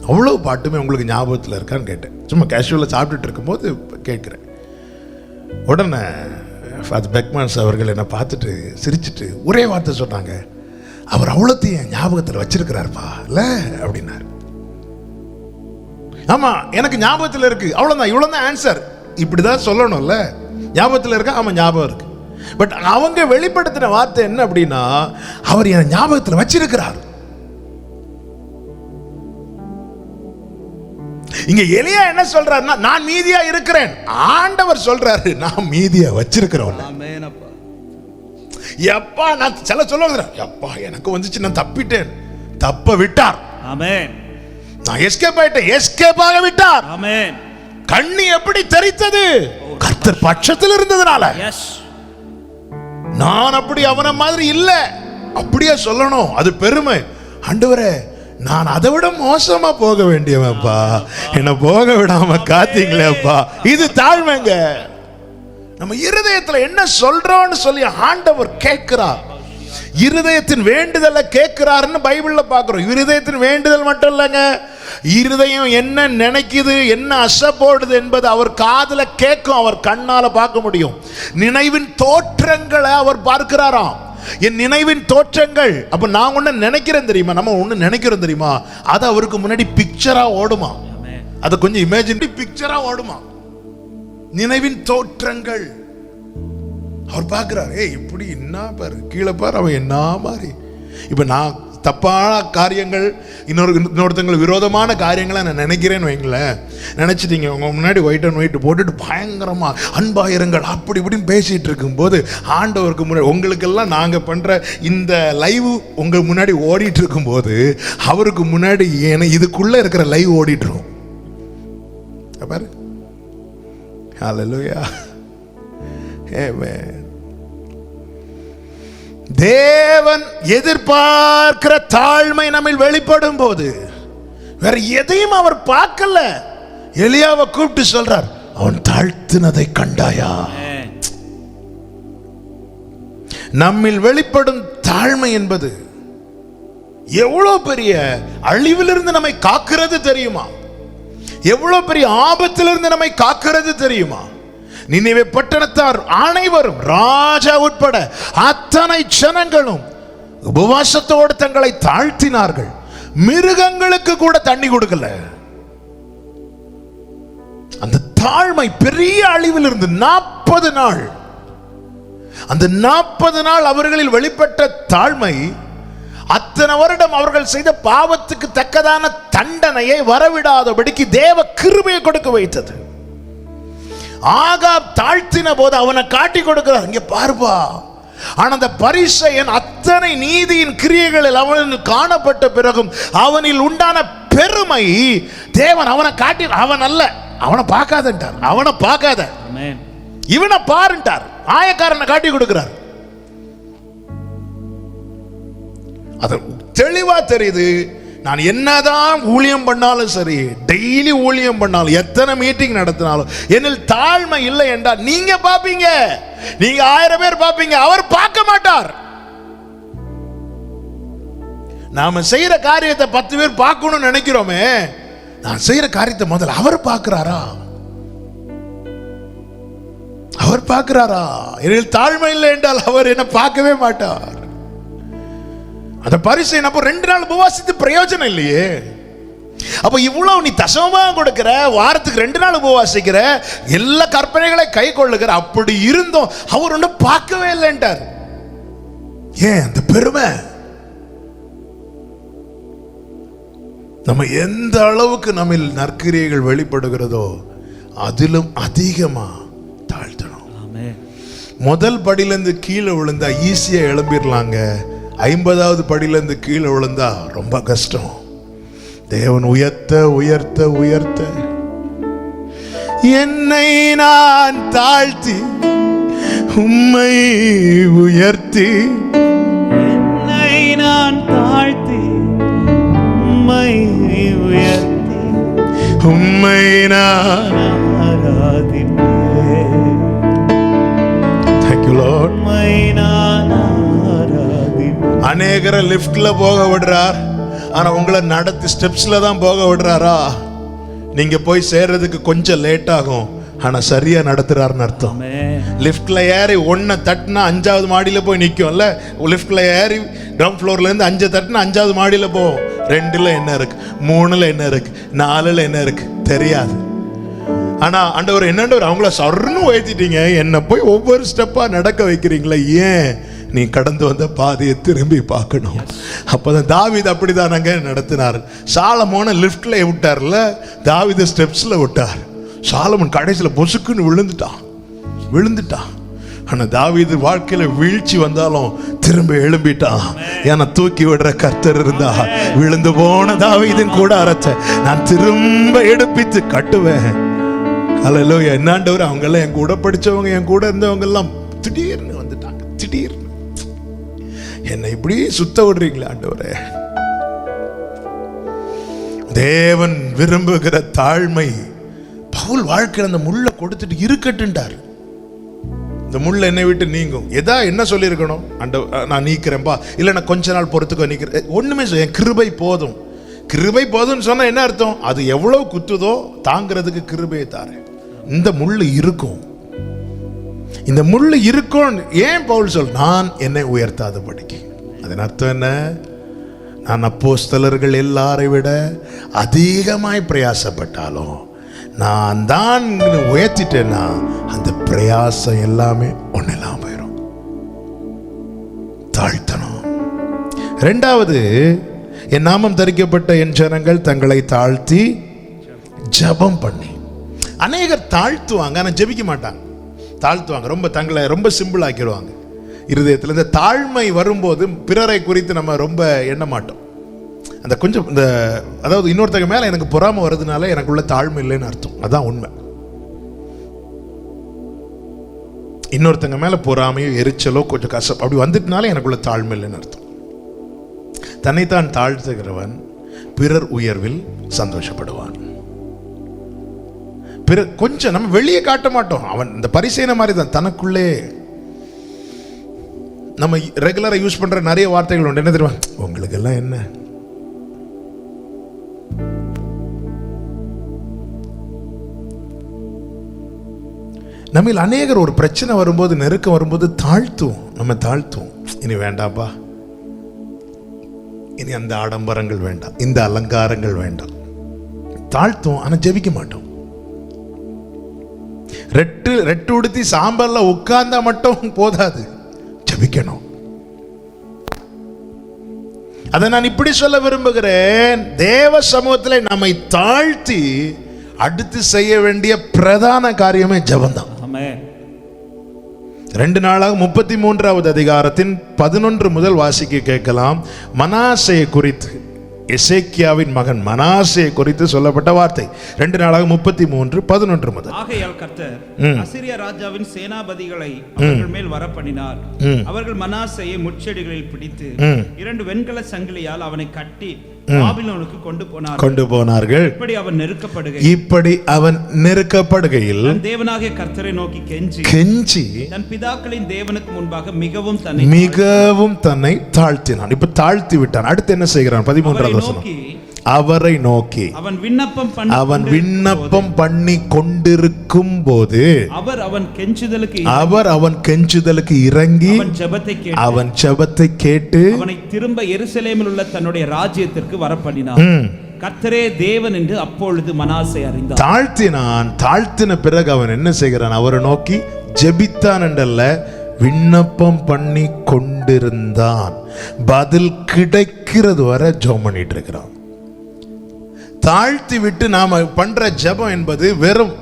அவ்வளோ பாட்டுமே உங்களுக்கு ஞாபகத்தில் இருக்கான்னு கேட்டேன். சும்மா கேஷுவலாக சாப்பிட்டுட்டு இருக்கும்போது கேட்குறேன். உடனே ஃபாதர் பெக்மான்ஸ் அவர்கள் என்னை பார்த்துட்டு சிரிச்சுட்டு ஒரே வார்த்தை சொன்னாங்க, அவர் அவ்வளோத்தையும் ஞாபகத்தில் வச்சிருக்கிறாருப்பா இல்லை அப்படின்னாரு. ஆமாம், எனக்கு ஞாபகத்தில் இருக்கு, அவ்வளோதான், இவ்வளோதான் ஆன்சர். இப்படி தான் சொல்லணும்ல. ஞாபகத்தில் இருக்கா? ஆமாம், ஞாபகம் இருக்கு. பட் அவங்க வெளிப்படுத்தின வார்த்தை என்ன அப்படின்னா, அவர் என் ஞாபகத்தில் வச்சிருக்கிறார். இங்க எலியா என்ன சொல்றாருன்னா, நான் மீதியா இருக்கிறேன். ஆண்டவர் சொல்றாரு, நான் மீதியா வச்சிருக்கிறேன். எப்பா நான் சொல்லுவாங்க, எப்பா எனக்கு வந்துச்சு, நான் தப்பிட்டேன், தப்ப விட்டார். ஆமென். நான் எஸ்கேப் ஆயிட்டேன், எஸ்கேப் ஆக விட்டார். ஆமென். கண்ணி எப்படி தெரித்தது? கர்த்தர் பட்சத்தில் இருந்ததுனால. நான் அப்படி அவன மாதிரி இல்ல, அப்படியே சொல்லணும், அது பெருமை. ஆண்டவரே, நான் அதை விட மோசமா போக வேண்டியவன்ப்பா, என்ன போக விடாம காத்தீங்களேப்பா. இது தாழ்மைங்க. நம்ம இருதயத்துல என்ன சொல்றோம்னு சொல்லி ஆண்டவர் கேட்கிறார். இருதயத்தின் வேண்டுதலை கேட்கிறாருன்னு பைபிள்ல பார்க்கிறோம். இருதயத்தின் வேண்டுதல் மட்டும் இல்லைங்க, இருதயம் என்ன நினைக்குது, என்ன அசை போடுது என்பது அவர் காதுல கேட்கும், அவர் கண்ணால பார்க்க முடியும். நினைவின் தோற்றங்களை அவர் பார்க்கிறாராம். என் நினைவின் தோற்றங்கள். அப்ப நான் ஒண்ணு நினைக்கிறேன் தெரியுமா, நம்ம ஒண்ணு நினைக்கிறோம் தெரியுமா, அது அவருக்கு முன்னாடி பிக்சரா ஓடுமா, அது கொஞ்சம் இமேஜின் பிக்சரா ஓடுமா. நினைவின் தோற்றங்கள் அவர் பார்க்கிறார். இப்படி என்ன பாரு, கீழே பாரு, அவன் என்ன மாதிரி. இப்ப நான் தப்பான காரியங்கள், இன்னொருத்தங்களுக்கு விரோதமான காரியங்களை நான் நினைக்கிறேன்னு வைங்களேன், நினைச்சிட்டீங்க உங்க முன்னாடி ஒயிட் அண்ட் ஒயிட் போட்டுட்டு பயங்கரமா அன்பாயிரங்கள் அப்படி இப்படின்னு பேசிட்டு இருக்கும்போது ஆண்டவருக்கு முன்னாடி உங்களுக்கெல்லாம் நாங்க பண்ற இந்த லைவ் உங்க முன்னாடி ஓடிட்டு இருக்கும்போது அவருக்கு முன்னாடி இதுக்குள்ள இருக்கிற லைவ் ஓடிட்டு இருக்கும் பாரு. ஹல்லேலூயா. தேவன் எதிர்பார்க்கிற தாழ்மை நம்மில் வெளிப்படும் போது வேற எதையும் அவர் பார்க்கல. எலியாவை கூப்பிட்டு சொல்றார், அவன் தாழ்த்தினதை கண்டாயா. நம்மில் வெளிப்படும் தாழ்மை என்பது எவ்வளவு பெரிய அழிவிலிருந்து நம்மை காக்கிறது தெரியுமா, எவ்வளவு பெரிய ஆபத்திலிருந்து நம்மை காக்கிறது தெரியுமா. நினிவே பட்டணத்தார் அனைவரும் ராஜா உட்பட அத்தனை ஜனங்களும் உபவாசத்தோடு தங்களை தாழ்த்தினார்கள். மிருகங்களுக்கு கூட தண்ணி கொடுக்கல. அந்த தாழ்மை பெரிய அழிவில் இருந்து 40 நாள், அந்த 40 நாள் அவர்களில் வெளிப்பட்ட தாழ்மை அத்தனை வருடம் அவர்கள் செய்த பாவத்துக்கு தக்கதான தண்டனையை வரவிடாதபடிக்கு தேவ கிருபையை கொடுக்க வைத்தது. ஆகாப் தாழ்த்தின போது அவனை காட்டி கொடுக்கிறார், இங்க பார்ப்பா. ஆனா அந்த பரிசேயன் அத்தனை நீதியின் கிரியைகளில் அவனுக்கு காணப்பட்ட பிறகும் அவனில் உண்டான பெருமை தேவன் அவனை காட்டி, அவன் அல்ல, அவனை பார்க்காதன்றார், அவனை பார்க்காத இவனை பாருன்றார், ஆயக்காரனை காட்டி கொடுக்கிறார். அது தெளிவா தெரியுது. நான் என்னதான் ஊழியம் பண்ணாலும் சரி, டெய்லி ஊழியம் பண்ணாலும், எத்தனை மீட்டிங் நடத்தினாலும் என்னில் தாழ்மை இல்லை என்றால் நீங்க பாப்பீங்க, நீங்க 1000 பேர் பாப்பீங்க, அவர் பார்க்க மாட்டார். நாம செய்யற காரியத்தை 10 பேர் பார்க்கணும்னு நினைக்கிறோமே, நான் செய்யற காரியத்தை முதல்ல அவர் பார்க்கிறாரா, அவர் பார்க்கிறாரா. என்னில் தாழ்மை இல்லை என்றால் அவர் என்ன பார்க்கவே மாட்டார். அந்த பரிசை அப்போ 2 நாள் உபவாசித்து பிரயோஜனம் இல்லையே. அப்ப இவ்வளவு நீ தசமமா கொடுக்கிற, வாரத்துக்கு 2 நாள் உபவாசிக்கிற, எல்லா கற்பனைகளை கை கொள்ளுகிற, அப்படி இருந்தோம் அவர் ஒன்று பார்க்கவே இல்லைன்றார். ஏன் அந்த பெருமை? நம்ம எந்த அளவுக்கு நம்ம நற்கிரியைகள் வெளிப்படுகிறதோ அதிலும் அதிகமா தாழ்த்தணும். முதல் படியிலிருந்து கீழே விழுந்தா ஈஸியா எழும்பிடலாங்க, 50வது படியிலிருந்து கீழே விழுந்தா ரொம்ப கஷ்டம். தேவன் உயர்த்த உயர்த்த உயர்த்த என்னை நான் தாழ்த்தி உம்மை உயர்த்தி, என்னை நான் தாழ்த்தி உம்மை உயர்த்தி, உம்மை நான் ஆராதிப்பேன். Thank you Lord. உம்மை நான் ஆராதிப்பேன். அநேகரை லிஃப்ட்ல போக விடுறார், ஆனா உங்களை நடத்தி ஸ்டெப்ஸ்ல தான் போக விடுறாரா. நீங்க போய் சேர்றதுக்கு கொஞ்சம் லேட் ஆகும், ஆனா சரியா நடத்துறாருன்னு அர்த்தம். லிஃப்ட்ல ஏறி 1 தட்டினா 5வது மாடியில போய் நிக்கும்ல, லிஃப்ட்ல ஏறி கிரவுண்ட் ஃப்ளோர்ல இருந்து 5 தட்டினா 5வது மாடியில போவோம். 2ல என்ன இருக்கு, 3ல என்ன இருக்கு, 4ல என்ன இருக்கு தெரியாது. ஆனா ஆண்டவர் என்னண்டவர் அவங்கள சர்ன்னு உயர்த்திட்டீங்க, என்ன போய் ஒவ்வொரு ஸ்டெப்பா நடக்க வைக்கிறீங்களா. ஏன்? நீ கடந்து வந்த பாதையை திரும்பி பார்க்கணும். அப்பதான் தாவீது அப்படிதானங்க நடத்தினார். சாலமோனை லிஃப்ட்ல விட்டார்ல, தாவீது ஸ்டெப்ஸ்ல விட்டார். சாலமன் கடைசியில பொசுக்குன்னு விழுந்துட்டான். ஆனா தாவீது வாழ்க்கையில வீழ்ச்சி வந்தாலும் திரும்ப எழும்பிட்டான். ஏன்னா தூக்கி விடுற கர்த்தர் இருந்தா விழுந்து போன தாவீதின் கூட அரைச்ச நான் திரும்ப எடுப்பித்து கட்டுவேன். அல்லேலூயா. என்னாண்டவர் அவங்க எல்லாம் என் கூட படிச்சவங்க, என் கூட இருந்தவங்க எல்லாம் திடீர்னு வந்துட்டாங்க. திடீர்னு என்னை இப்படி சுத்த விடுறீங்களா ஆண்டவரே. தேவன் விரும்புகிற தாழ்மை. பவுல் வாழ்க்கையில் அந்த முள்ள கொடுத்துட்டு இருக்கட்டுன்றார். இந்த முள் என்னை விட்டு நீங்கும். என்ன சொல்லியிருக்கணும்? நான் நீக்கிறேன்பா, இல்லை நான் கொஞ்ச நாள் பொறுத்துக்கோ நீக்கிறேன். ஒண்ணுமே என் கிருபை போதும். கிருபை போதும்னு சொன்னா என்ன அர்த்தம்? அது எவ்வளவு குத்துதோ தாங்கிறதுக்கு கிருபையை தாரேன். இந்த முள் இருக்கும், இந்த முள் இருக்கும். ஏன் பவுல் நான் என்னை உயர்த்தாத படிக்க. அதன் அர்த்தம் என்ன? நான் அப்போஸ்தலர்கள் எல்லாரை விட அதிகமாய் பிரயாசப்பட்டாலும் நான் தான் உயர்த்திட்டேன்னா அந்த பிரயாசம் எல்லாமே ஒன்னெல்லாம் போயிடும். தாழ்த்தணும். இரண்டாவது, என் நாமம் தரிக்கப்பட்ட என் ஜனங்கள் தங்களை தாழ்த்தி ஜெபம் பண்ணி. அநேகர் தாழ்த்துவாங்க, ஆனால் ஜெபிக்க மாட்டாங்க. தாழ்த்துவாங்க, ரொம்ப தங்களை ரொம்ப சிம்பிள் ஆக்கிடுவாங்க. இருதயத்தில் இந்த தாழ்மை வரும்போது பிறரை குறித்து நம்ம ரொம்ப எண்ண மாட்டோம். அந்த கொஞ்சம் இந்த அதாவது இன்னொருத்தங்க மேலே எனக்கு பொறாமை வருதுனால எனக்குள்ள தாழ்மை இல்லைன்னு அர்த்தம். அதான் உண்மை. இன்னொருத்தங்க மேலே பொறாமையோ எரிச்சலோ கொஞ்சம் கஷ்டம் அப்படி வந்துட்டுனாலே எனக்குள்ள தாழ்மை இல்லைன்னு அர்த்தம். தன்னைத்தான் தாழ்த்துகிறவன் பிறர் உயர்வில் சந்தோஷப்படுவான். கொஞ்சம் நம்ம வெளியே காட்ட மாட்டோம். அவன் இந்த பரிசேன மாதிரி தான், தனக்குள்ளே நம்ம ரெகுலரா யூஸ் பண்ற நிறைய வார்த்தைகள் உண்டு. என்ன தெரியுமா? உங்களுக்கு எல்லாம் என்ன, நம்ம அநேகர் ஒரு பிரச்சனை வரும்போது, நெருக்கம் வரும்போது தாழ்த்துவோம். நம்ம தாழ்த்துவோம். இனி வேண்டாம்பா, இனி அந்த ஆடம்பரங்கள் வேண்டாம், இந்த அலங்காரங்கள் வேண்டாம், தாழ்த்துவோம். ஆனா ஜெபிக்க மாட்டோம். ரெட்டு உடுத்தி சாம்பல்ல உட்கார்ந்தா மட்டும் போதாது, ஜெபிக்கணும். அதை நான் இப்படி சொல்ல விரும்புகிறேன். தேவ சமூகத்தில் நம்மை தாழ்த்தி அடுத்து செய்ய வேண்டிய பிரதான காரியமே ஜெபம்தான். 2 நாளாக 33வது அதிகாரத்தின் 11 முதல் வாசிக்க கேட்கலாம். மனாசேயை குறித்து, எசேக்கியாவின் மகன் மனாசேயை குறித்து சொல்லப்பட்ட வார்த்தை. 2 நாளாக 33:11 முதல். ஆகையால் கர்த்தர் அசீரியா ராஜாவின் சேனாபதிகளை அவர்கள் மேல் வரப்பண்ணினார். அவர்கள் மனாசேயை முட்செடிகளில் பிடித்து 2 வெண்கல சங்கிலியால் அவனை கட்டி பாபிலோனுக்கு கொண்டு போனார்கள். இப்படி அவன் நெருக்கப்படுகையில் தேவனாகிய கர்த்தரை நோக்கி கெஞ்சி தன் பிதாக்களின் தேவனுக்கு முன்பாக மிகவும் தன்னை தாழ்த்தினான். இப்ப தாழ்த்தி விட்டான். அடுத்து என்ன செய்கிறான்? 13வது வசனம். அவரை நோக்கி அவன் விண்ணப்பம் பண்ணி கொண்டிருக்கும் போது அவர் அவன் கெஞ்சுதலுக்கு இறங்கி அவன் ஜெபத்தை கேட்டு அவனை திரும்ப எருசலேமில் உள்ள தன்னுடைய ராஜ்யத்திற்கு வரப்பண்ணினார். கர்த்தரே தேவன் என்று அப்பொழுது மனாசே அறிந்தான். தாழ்த்தின பிறகு அவன் என்ன செய்கிறான்? அவரை நோக்கி ஜெபித்தான் என்றல்ல, விண்ணப்பம் பண்ணி கொண்டிருந்தான். பதில் கிடைக்கிறது வரை ஜெபம் பண்ணிட்டு இருக்கிறான். தாழ்த்தி விட்டு நாம பண்ற ஜெபம் என்பது வெறும்,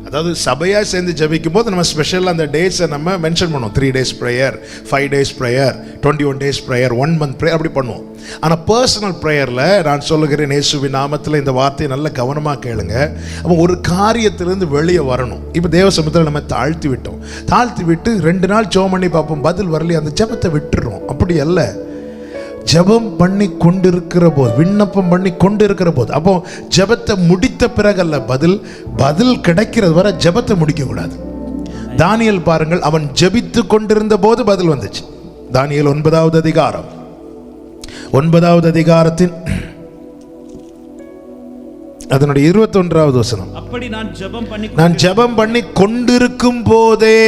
அதாவது சபையா சேர்ந்து ஜெபிக்கும் போது நம்ம ஸ்பெஷலாக அந்த டேஸை நம்ம மென்ஷன் பண்ணுவோம். 3 days prayer, 5 days prayer, 21 days prayer, 1 month prayer, அப்படி பண்ணுவோம். ஆனால் பர்சனல் ப்ரேயரில் நான் சொல்லுகிறேன், இயேசுவின் நாமத்தில் இந்த வார்த்தையை நல்ல கவனமாக கேளுங்க. அப்போ ஒரு காரியத்திலிருந்து வெளியே வரணும். இப்போ தேவ சமூகத்தில் நம்ம தாழ்த்தி விட்டோம். தாழ்த்தி விட்டு 2 நாள் ஜெபம் பண்ணி பார்ப்போம், பதில் வரலையே, அந்த ஜெபத்தை விட்டுறோம். அப்படி அல்ல, ஜெபம் பண்ணி கொண்டிருக்கிற போது, விண்ணப்பம் பண்ணி கொண்டிருக்கிற போது, அப்போ ஜெபத்தை முடித்த பிறகு அல்ல, பதில் கிடைக்கிறது வரை ஜெபத்தை முடிக்க கூடாது. தானியேல் பாருங்கள், அவன் ஜெபித்து கொண்டிருந்த போது பதில் வந்துச்சு. தானியேல் 9வது அதிகாரம், 9வது அதிகாரத்தின் அதனுடைய 21வது வசனம். அப்படி நான் ஜெபம் பண்ணி கொண்டிருக்கும் போதே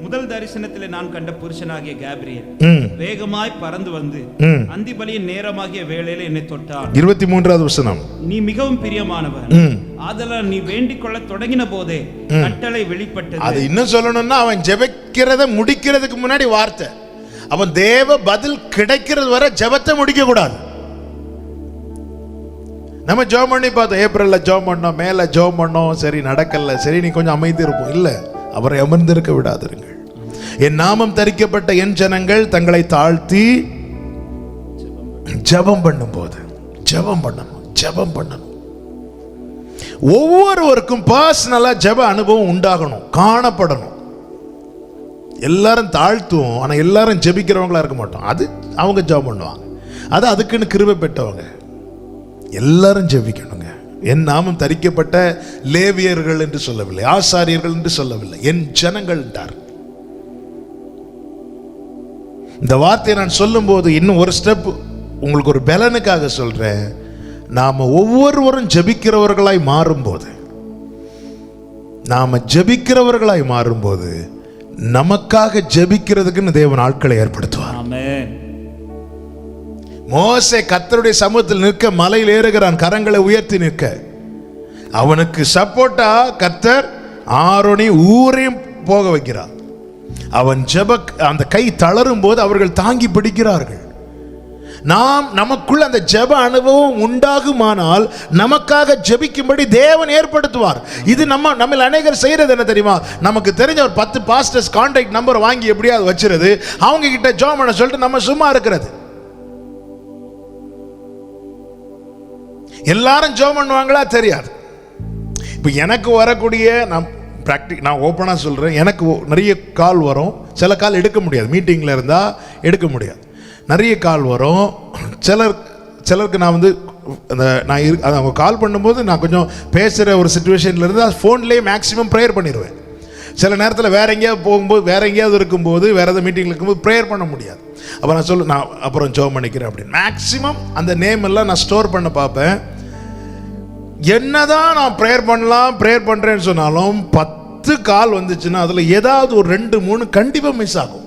முதல் தரிசனத்திலே நான் கண்ட புருஷனாகிய கேப்ரியல் வேகமாய் பறந்து வந்து அந்தி பலியின் நேரமாகிய வேளையில என்னை தொட்டான். 23வது வசனம். நீ மிகவும் பிரியமானவன், ஆதலால் நீ வேண்டிக் கொள்ள தொடங்கின போதே கட்டளை வெளிப்பட்டது. அது இன்னும் சொல்லணும்னா, அவன் ஜெபிக்கிறத முடிக்கிறதுக்கு முன்னாடி வார்த்தை. அவன் தேவ பதில் கிடைக்கிறது வரை ஜெபத்தை முடிக்க கூடாது. நம்ம ஜெபம் பண்ணி பார்த்தோம், ஏப்ரல்ல ஜெபம் பண்ணோம், மேல ஜெபம் பண்ணோம், சரி நடக்கல, சரி நீ கொஞ்சம் அமைதி இருப்போம். இல்ல, அவரை அமர்ந்திருக்க விடாதிருங்கள். என் நாமம் தரிக்கப்பட்ட என் ஜனங்கள் தங்களை தாழ்த்தி ஜெபம் பண்ணணும். ஒவ்வொருவருக்கும் பர்சனலா ஜெப அனுபவம் உண்டாகணும், காணப்படணும். எல்லாரும் தாழ்த்துவோம், ஆனா எல்லாரும் ஜெபிக்கிறவங்களா இருக்க மாட்டோம். அது அவங்க ஜெபம் பண்ணுவாங்க, அது அதுக்குன்னு கிருபை பெற்றவங்க. எல்லாரும் ஜெபிக்கணுங்க. என் நாமம் தரிக்கப்பட்ட லேவியர்கள் என்று சொல்லவில்லை, ஆசாரியர்கள் என்று சொல்லவில்லை, என் ஜனங்கள் என்றார். இந்த வார்த்தையை நான் சொல்லும்போது இன்னும் ஒரு ஸ்டெப் உங்களுக்கு ஒரு பலனுக்காக சொல்றேன். நாம ஒவ்வொருவரும் ஜெபிக்கிறவர்களாய் மாறும்போது நமக்காக ஜெபிக்கிறதுக்குன்னு தேவன் ஆட்களை ஏற்படுத்துவார். ஆமென். மோசே கர்த்தருடைய சமூகத்தில் நிற்க மலையில் ஏறுகிறான், கரங்களை உயர்த்தி நிற்க. அவனுக்கு சப்போர்ட்டா கர்த்தர் ஆரோனையும் ஊரையும் போக வைக்கிறார். அவன் அந்த கை தளரும் போது அவர்கள் தாங்கி பிடிக்கிறார்கள். நமக்குள்ள அந்த ஜெப அனுபவம் உண்டாகுமானால் நமக்காக ஜெபிக்கும்படி தேவன் ஏற்படுத்துவார். இது நம்ம அநேகர் செய்யறது என்ன தெரியுமா? நமக்கு தெரிஞ்ச ஒரு 10 பாஸ்டர்ஸ் கான்டாக்ட் நம்பர் வாங்கி எப்படியாவது வச்சிருது, அவங்க கிட்ட ஜெபம் பண்ண சொல்லிட்டு நம்ம சும்மா இருக்கிறது. எல்லாரும் ஜெபம் பண்ணுவாங்களா தெரியாது. இப்போ எனக்கு வரக்கூடிய நான் ஓப்பனாக சொல்கிறேன், எனக்கு நிறைய கால் வரும். சில கால் எடுக்க முடியாது, மீட்டிங்கில் இருந்தால் எடுக்க முடியாது. நிறைய கால் வரும். சிலருக்கு நான் அவங்க கால் பண்ணும்போது நான் கொஞ்சம் பேசுகிற ஒரு சுச்சுவேஷனில் இருந்து ஃபோன்லேயே மேக்ஸிமம் ப்ரேயர் பண்ணிடுவேன். சில நேரத்தில் வேற எங்கேயாவது போகும்போது, வேற எங்கேயாவது இருக்கும்போது, வேற ஏதாவது மீட்டிங்கில் இருக்கும்போது ப்ரேயர் பண்ண முடியாது. அப்போ நான் அப்புறம் ஜெபம் பண்ணிக்கிறேன் அப்படின்னு மேக்ஸிமம் அந்த நேம் எல்லாம் நான் ஸ்டோர் பண்ண பார்ப்பேன். என்னதான் நான் ப்ரேயர் பண்ணுறேன்னு சொன்னாலும் 10 கால் வந்துச்சுன்னா அதில் ஏதாவது ஒரு 2-3 கண்டிப்பாக மிஸ் ஆகும்.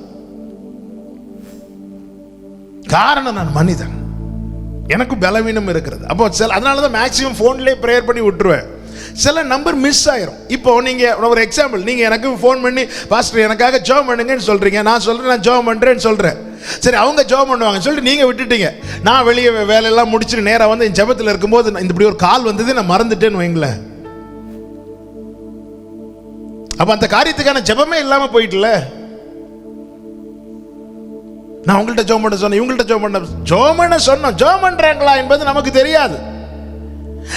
காரணம் நான் மனிதன், எனக்கு பலவீனம் இருக்கிறது. அப்போ அதனால தான் மேக்ஸிமம் ஃபோன்லேயே ப்ரேயர் பண்ணி விட்டுருவேன். சில நம்பர் மிஸ் ஆயிரும். இப்போ நீங்கள் ஒரு எக்ஸாம்பிள், நீங்கள் எனக்கு ஃபோன் பண்ணி பாஸ்டர் எனக்காக ஜெபம் பண்ணுங்கன்னு சொல்கிறீங்க. நான் சொல்கிறேன் நான் ஜெபம் பண்ணுறேன்னு சொல்கிறேன். சரி, அவங்க ஜெபம் பண்ணுவாங்க சொல்லிட்டு நீங்கள் விட்டுட்டீங்க. நான் வெளியே வேலையெல்லாம் முடிச்சுட்டு நேராக வந்து என் ஜெபத்தில் இருக்கும்போது இப்படி ஒரு கால் வந்தது, நான் மறந்துட்டேன்னு வைங்களேன். அப்போ அந்த காரியத்துக்கான ஜெபமே இல்லாமல் போயிட்டுல. நான் உங்கள்கிட்ட ஜெபம் பண்ண சொன்னேன், இவங்கள்ட்ட ஜெபம் பண்ண சொன்னோம், ஜெபம் பண்றாங்களா என்பது நமக்கு தெரியாது.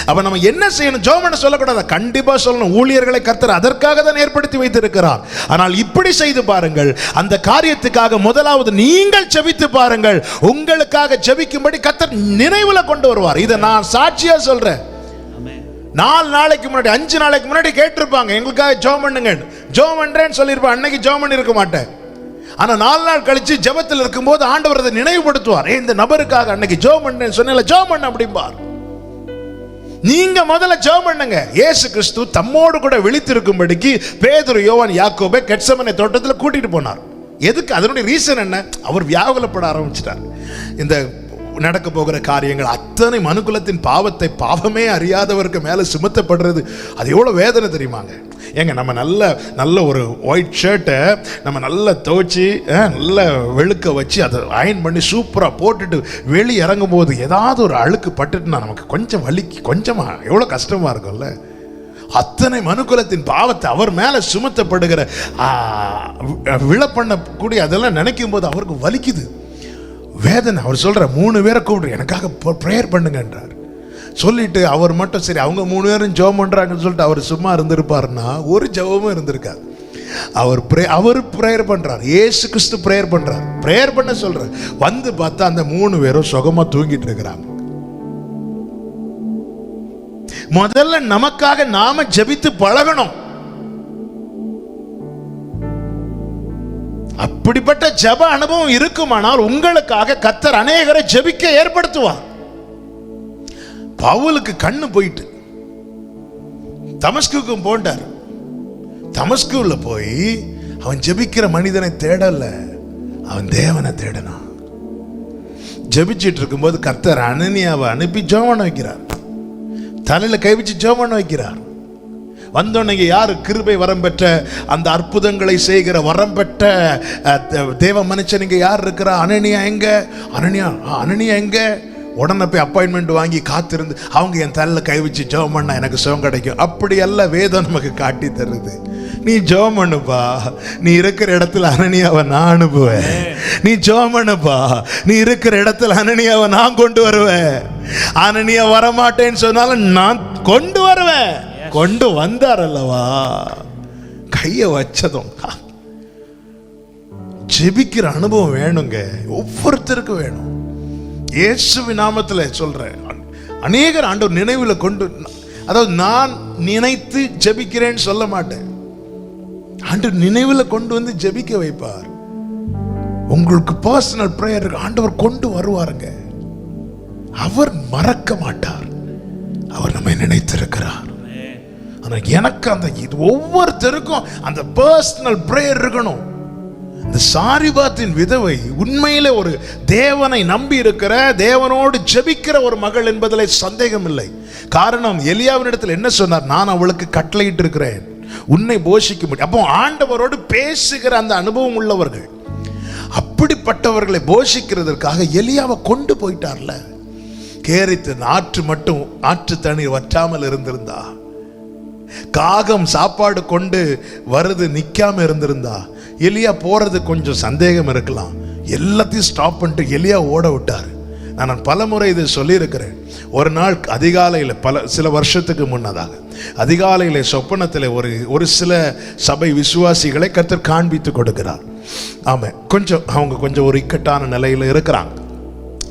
அப்ப நம்ம என்ன செய்யணும்? ஜெபம் பண்ண சொல்லக்கூடாது, கண்டிப்பா சொல்லணும். ஊழியர்களை கர்த்தர் அதற்காக தான் ஏற்படுத்தி வைத்திருக்கிறார். ஆனால் இப்படி செய்து பாருங்கள், அந்த காரியத்துக்காக முதலாவது நீங்கள் ஜெபித்து பாருங்கள். உங்களுக்காக ஜெபிக்கும்படி கர்த்தர் நினைவுல கொண்டு வருவார். இதை நான் சாட்சியா சொல்றேன். 4 நாளைக்கு முன்னாடி 5 நாளைக்கு முன்னாடி கேட்டிருப்பாங்க, எங்களுக்காக ஜெபம் பண்ணுங்க. ஜெபம் பண்றேன்னு சொல்லியிருப்பேன். அன்னைக்கு ஜெபம் பண்ணி இருக்க மாட்டேன். ஆனா 4 நாள் கழிச்சு ஜெபத்தில் இருக்கும்போது ஆண்டவர் அதை நினைவுபடுத்துவார். இந்த நபருக்காக அன்னைக்கு ஜெபம் பண்ணேன்னு சொன்னேன்ல, ஜெபம் பண்ண அப்படிம்பார். நீங்க முதல்ல ஜெபம் பண்ணுங்க. இயேசு கிறிஸ்து தம்மோடு கூட விழித்திருக்கும்படிக்கு பேதுரு, யோவான், யாக்கோபை கெத்செமனே தோட்டத்தில் கூட்டிட்டு போனார். எதுக்கு? அதனுடைய ரீசன் என்ன? அவர் வியாகுலப்பட ஆரம்பிச்சிட்டார். இந்த நடக்க போகிற காரியங்கள் அத்தனை மனுக்குலத்தின் பாவத்தை பாவமே அறியாதவருக்கு மேலே சுமத்தப்படுறது, அது எவ்வளோ வேதனை தெரியுமாங்க. ஏங்க, நம்ம நல்ல ஒரு ஒயிட் ஷர்ட்டை நம்ம நல்லா துவைச்சி நல்ல வெளுக்க வச்சு அதை அயன் பண்ணி சூப்பராக போட்டுட்டு வெளியே இறங்கும் போது ஏதாவது ஒரு அழுக்கு பட்டுட்டுனா நமக்கு கொஞ்சம் கொஞ்சமாக எவ்வளோ கஷ்டமாக இருக்கும்ல. அத்தனை மனுக்குலத்தின் பாவத்தை அவர் மேலே சுமத்தப்படுகிற விழ பண்ணக்கூடிய அதெல்லாம் நினைக்கும் போது அவருக்கு வலிக்குது, வேதனை. அவர் சொல்ற 3 பேரை கூப்பிட்டு எனக்காக ப்ரேயர் பண்ணுங்கன்றார். சொல்லிட்டு அவர் மட்டும் சரி அவங்க 3 பேரும் ஜெபம் பண்றாங்கன்னு சொல்லிட்டு அவர் சும்மா இருந்திருப்பாருன்னா ஒரு ஜெபமும் இருந்திருக்காது. அவர் ப்ரேயர் பண்றார். இயேசு கிறிஸ்து ப்ரேயர் பண்றார். ப்ரேயர் பண்ண சொல்றார். வந்து பார்த்தா அந்த 3 பேரும் சுகமா தூங்கிட்டு இருக்கிறாங்க. முதல்ல நமக்காக நாம ஜெபித்து பழகணும். அப்படிப்பட்ட ஜெப அனுபவம் இருக்குமானால் உங்களுக்காக கர்த்தர் அநேகரை ஜெபிக்க ஏற்படுத்துவார். பவுலுக்கு கண்ணு போயிட்டு தமஸ்குக்கும் போண்டார். தமஸ்குல போய் அவன் ஜெபிக்கிற மனிதனை தேடல, அவன் தேவனை தேடனான். ஜெபிச்சிட்டு இருக்கும்போது கர்த்தர் அனனியாவை அனுப்பி ஜெபம் பண்ண வைக்கிறார். தலையில கை வச்சு ஜெபம் பண்ண வைக்கிறார். வந்தோன்னே யாரு? கிருபை வரம் பெற்ற, அந்த அற்புதங்களை செய்கிற வரம் பெற்ற தேவ மனுஷன் இங்க யார் இருக்கிறா? அனனியா எங்க? அனனியா எங்க? உடனே போய் அப்பாயின்மெண்ட் வாங்கி காத்திருந்து அவங்க என் தலையில கை வச்சு ஜெபம் பண்ணா எனக்கு சுகம் கிடைக்கும். அப்படி எல்லாம் வேதம் நமக்கு காட்டி தருது. நீ ஜெபம் பண்ணுப்பா, நீ இருக்கிற இடத்துல அனனியாவை நான் அனுப்புவேன். நீ ஜெபம் பண்ணுப்பா, நீ இருக்கிற இடத்துல அனனியாவை நான் கொண்டு வருவேன். அனனியா வரமாட்டேன்னு சொன்னாலும் நான் கொண்டு வருவேன். கொண்டு வந்தார் அல்லவா? கைய வச்சதும் ஜெபிக்கிற அனுபவம் வேணுங்க, ஒவ்வொருத்தருக்கும் வேணும். இயேசுவின் நாமத்தில் சொல்றேன், அநேகர் ஆண்டவர் நினைவில் கொண்டு அதாவது நான் நினைத்து ஜெபிக்கிறேன்னு சொல்ல மாட்டேன். ஆண்டவர் நினைவில் கொண்டு வந்து ஜெபிக்க வைப்பார். உங்களுக்கு பர்சனல் பிரேயர் ஆண்டவர் கொண்டு வருவாருங்க. அவர் மறக்க மாட்டார். அவர் நம்மை நினைத்திருக்கிறார். ஆனா எனக்கு அந்த ஒவ்வொருத்தருக்கும் அந்த பர்சனல் பிரேயர் இருக்கணும். இந்த சாரிபாத்தின் விதவை உண்மையிலே ஒரு தேவனை நம்பி இருக்கிற, தேவனோடு ஜெபிக்கிற ஒரு மகள் என்பதில் சந்தேகம் இல்லை. காரணம், எலியாவினிடத்தில் என்ன சொன்னார்? நான் அவளுக்கு கட்டளையிட்டு இருக்கிறேன், உன்னை போஷிக்க முடியும். அப்போ ஆண்டவரோடு பேசுகிற அந்த அனுபவம் உள்ளவர்கள், அப்படிப்பட்டவர்களை போஷிக்கிறதற்காக எலியாவை கொண்டு போயிட்டார்ல. கேரித்து ஆற்று மட்டும் ஆற்று தண்ணீர் வற்றாமல் இருந்திருந்தா, காகம் சாப்பாடு கொண்டு வருது நிக்காம இருந்திருந்தா, எலியா போறது கொஞ்சம் சந்தேகம் இருக்கலாம். எல்லாத்தையும் ஸ்டாப் பண்ணிட்டு எலியா ஓட விட்டார். நான் பல முறை இதை சொல்லியிருக்கிறேன். ஒரு நாள் அதிகாலையில், சில வருஷத்துக்கு முன்னதாக அதிகாலையில் சொப்பனத்தில் ஒரு சில சபை விசுவாசிகளை கர்த்தர் காண்பித்து கொடுக்கிறார். ஆமாம், அவங்க கொஞ்சம் ஒரு இக்கட்டான நிலையில் இருக்கிறாங்க.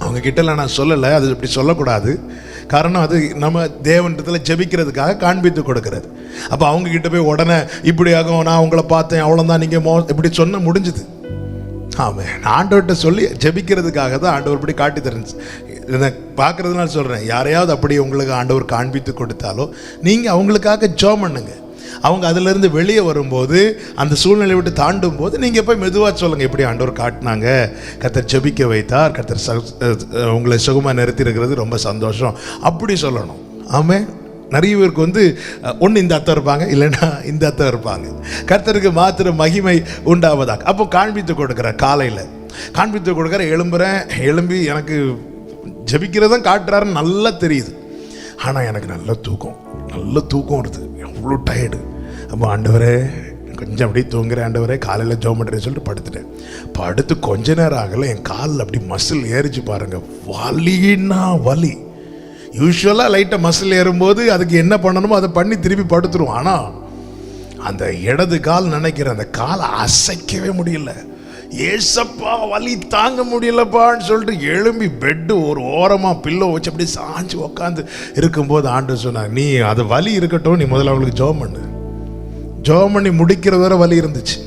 அவங்க கிட்ட நான் சொல்லலை, அது இப்படி சொல்லக்கூடாது. காரணம், அது நம்ம தேவனிடத்தில் ஜெபிக்கிறதுக்காக காண்பித்து கொடுக்கிறது. அப்போ அவங்க கிட்ட போய் உடனே இப்படியாகும், நான் உங்களை பார்த்தேன், அவ்வளோதான், நீங்கள் இப்படி சொன்ன முடிஞ்சுது. ஆமாம், ஆண்டவர்கிட்ட சொல்லி ஜெபிக்கிறதுக்காக தான் ஆண்டவர் இப்படி காட்டி தரேன். இதை பார்க்குறதுனால சொல்கிறேன், யாரையாவது அப்படி உங்களுக்கு ஆண்டவர் காண்பித்து கொடுத்தாலோ நீங்கள் அவங்களுக்காக ஜெபம் பண்ணுங்க. அவங்க அதிலிருந்து வெளியே வரும்போது, அந்த சூழ்நிலை விட்டு தாண்டும் போது நீங்கள் போய் மெதுவாக சொல்லுங்கள், இப்படி ஆண்டவர் காட்டினாங்க, கர்த்தர் ஜெபிக்க வைத்தார், கர்த்தர் உங்களை சுகமாக நிறுத்திருக்கிறது, ரொம்ப சந்தோஷம், அப்படி சொல்லணும். ஆமாம், நிறைய பேருக்கு ஒன்று இந்த அர்த்தம் இருப்பாங்க, இல்லைன்னா இந்த அர்த்தம் இருப்பாங்க. கர்த்தருக்கு மாத்திர மகிமை உண்டாவதாக. அப்போ காண்பித்து கொடுக்குற, காலையில் காண்பித்து கொடுக்குற, எழும்பி எனக்கு ஜெபிக்கிறதான் காட்டுறாருன்னு நல்லா தெரியுது. ஆனால் எனக்கு நல்ல தூக்கம் வருது, எவ்வளோ டயர்டு. அப்போ ஆண்டவரே கொஞ்சம் அப்படியே தூங்குறேன், ஆண்டவரே காலையில் ஜெபம் பண்ணுறேன்னு சொல்லிட்டு படுத்துட்டேன். படுத்து கொஞ்ச நேரம் ஆகலை, என் காலில் அப்படி மசில் ஏறிச்சு பாருங்க, வலின்னா வலி. யூஸ்வலாக லைட்டாக மசில் ஏறும்போது அதுக்கு என்ன பண்ணணுமோ அதை பண்ணி திருப்பி படுத்துருவோம். ஆனால் அந்த இடது கால் நினைக்கிற அந்த காலை அசைக்கவே முடியல. ஏசப்பா வலி தாங்க முடியலப்பான்னு சொல்லிட்டு எழும்பி பெட்டு ஒரு ஓரமாக பில்லோ வச்சு அப்படியே சாஞ்சு உக்காந்து இருக்கும்போது ஆண்டு சொன்னாங்க, நீ அது வலி இருக்கட்டும், நீ முதல்ல அவளுக்கு ஜெபம் பண்ணு. ஜெபம் பண்ணி முடிக்கிறது வரை வலி இருந்துச்சு.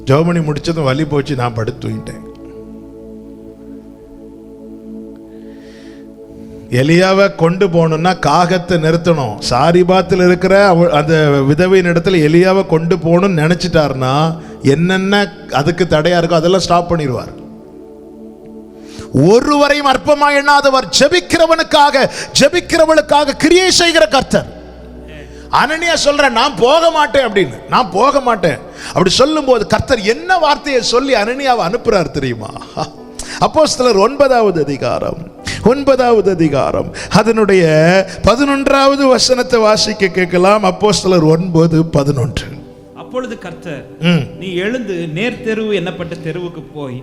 ஜெபம் பண்ணி முடிச்சதும் வலி போச்சு, நான் படுத்து தூங்கிட்டேன். எலியாவை கொண்டு போகணும்னா காகத்தை நிறுத்தணும். சாரிபாத்தில் இருக்கிற அந்த விதவையின் இடத்துல எலியாவை கொண்டு போகணும்னு நினைச்சிட்டாருன்னா என்னென்ன அதுக்கு தடையா இருக்கோ அதெல்லாம் ஸ்டாப் பண்ணிடுவார். ஒருவரையும் அற்பமா எண்ணாதவர், ஜெபிக்கிறவளுக்காக கிரியை செய்கிற கர்த்தர். அனனியா சொல்ற, நான் போக மாட்டேன் அப்படின்னு, நான் போக மாட்டேன் அப்படி சொல்லும் போது கர்த்தர் என்ன வார்த்தையை சொல்லி அனனியாவை அனுப்புறார் தெரியுமா? அப்போஸ்தலர் 9வது அதிகாரம் அதனுடைய 11வது வசனத்தை வாசிக்க கேட்கலாம். அப்போஸ்தலர் 9:11. அப்பொழுது கர்த்தர், நீ எழுந்து நேர் தெருவு என்னப்பட்ட தெருவுக்கு போய்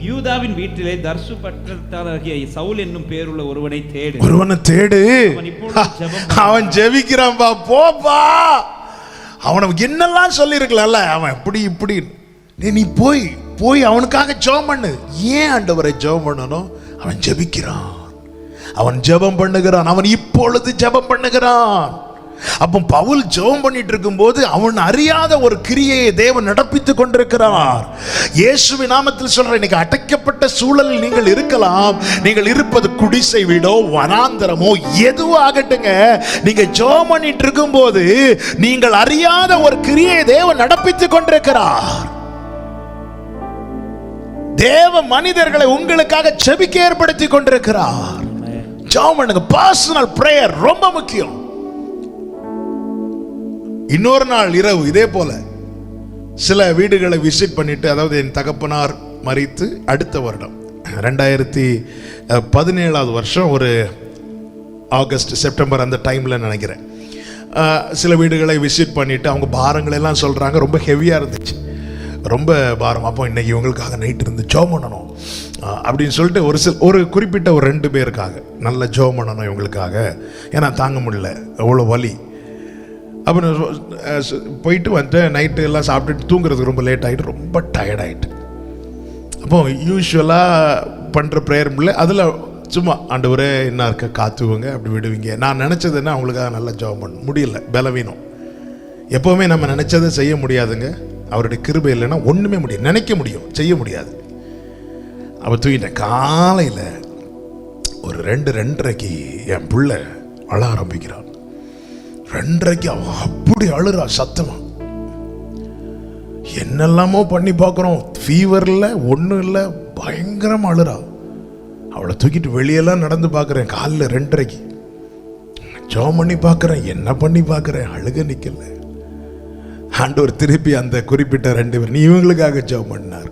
யூதாவின் வீட்டிலே தர்சு பட்டணத்தானாகிய சவுல் என்னும் பேருள்ள ஒருவனை தேடு. அவன் ஜெபிக்கிறான், போப்பா. அவனுக்கு என்னெல்லாம் சொல்லி இருக்கலாம்ல, அவன் இப்படி நீ போய் அவனுக்காக ஜெபம் பண்ணு. ஏன் ஆண்டவரை ஜெபம் பண்ணணும்? அவன் ஜெபிக்கிறான், அவன் ஜெபம் பண்ணுகிறான், அவன் இப்பொழுது ஜெபம் பண்ணுகிறான். அப்போ பவுல் ஜெபம் பண்ணிட்டு இருக்கும்போது அவன் அறியாத ஒரு கிரியையை தேவன் நடப்பித்துக் கொண்டிருக்கிறார். இயேசுவின் நாமத்தில் சொல்றேன், இன்னைக்கு அடைக்கப்பட்ட சூழலில் நீங்கள் இருக்கலாம். நீங்கள் இருப்பது குடிசை வீடோ வனாந்தரமோ எதுவோ ஆகட்டுங்க, நீங்க ஜெபம் பண்ணிட்டு இருக்கும்போது நீங்கள் அறியாத ஒரு கிரியையை தேவன் நடப்பித்துக் கொண்டிருக்கிறார். தேவ மனிதர்களை உங்களுக்காக ஜெபிக்க ஏற்படுத்தி கொண்டிருக்கிறார். ஜெபம் பண்ணுங்க. பர்சனல் பிரேயர் ரொம்ப முக்கியம். இன்னொரு நாள் இரவு இதே போல சில வீடுகளை விசிட் பண்ணிட்டு, அதாவது என் தகப்பனார் மரித்து அடுத்த வருடம் 2017 வருஷம் ஒரு ஆகஸ்ட் செப்டம்பர் அந்த டைம்ல நினைக்கிறேன், சில வீடுகளை விசிட் பண்ணிட்டு அவங்க பாரங்கள் எல்லாம் சொல்றாங்க, ரொம்ப ஹெவியா இருந்துச்சு, ரொம்ப பாரம். அப்போ இன்னைக்கு இவங்களுக்காக நைட் இருந்து ஜெபம் பண்ணணும் அப்படின்னு சொல்லிட்டு ஒரு குறிப்பிட்ட ஒரு 2 பேருக்காக நல்ல ஜெபம் பண்ணணும் இவங்களுக்காக, ஏன்னா தாங்க முடியல அவ்வளோ வலி. அப்புறம் போயிட்டு வந்துட்டு நைட்டு எல்லாம் சாப்பிட்டுட்டு தூங்குறதுக்கு ரொம்ப லேட் ஆகிட்டு, ரொம்ப டயர்ட் ஆகிட்டு. அப்போ யூஸ்வலாக பண்ணுற ப்ரேயர் இல்லை, அதில் சும்மா ஆண்டவரே என்ன இருக்க காத்துவங்க அப்படி விடுவீங்க. நான் நினச்சது என்ன, அவங்களுக்காக நல்லா ஜெபம் பண்ண முடியல, பலவீனம். எப்போவுமே நம்ம நினச்சதை செய்ய முடியாதுங்க. அவருடைய கிருபை இல்லைன்னா ஒன்றுமே முடியும். நினைக்க முடியும், செய்ய முடியாது. அவள் தூக்கிட்டேன். காலையில் ஒரு 2:30க்கு என் பிள்ளை அழ ஆரம்பிக்கிறான். 2:30க்கு அவன் அப்படி அழுறா சத்தமா. என்னெல்லாமோ பண்ணி பார்க்குறோம், ஃபீவரில் ஒன்றும் இல்லை, பயங்கரமாக அழுறா. அவளை தூக்கிட்டு வெளியெல்லாம் நடந்து பார்க்குறேன். காலையில் 2:30க்கு ஜெபம் பண்ணி பார்க்குறேன், என்ன பண்ணி பார்க்குறேன், அழுக நிற்கல. ஆண்டவர் திருப்பி அந்த குறிப்பிட்ட 2 பேர், நீ இவங்களுக்காக ஜெபம் பண்ணார்.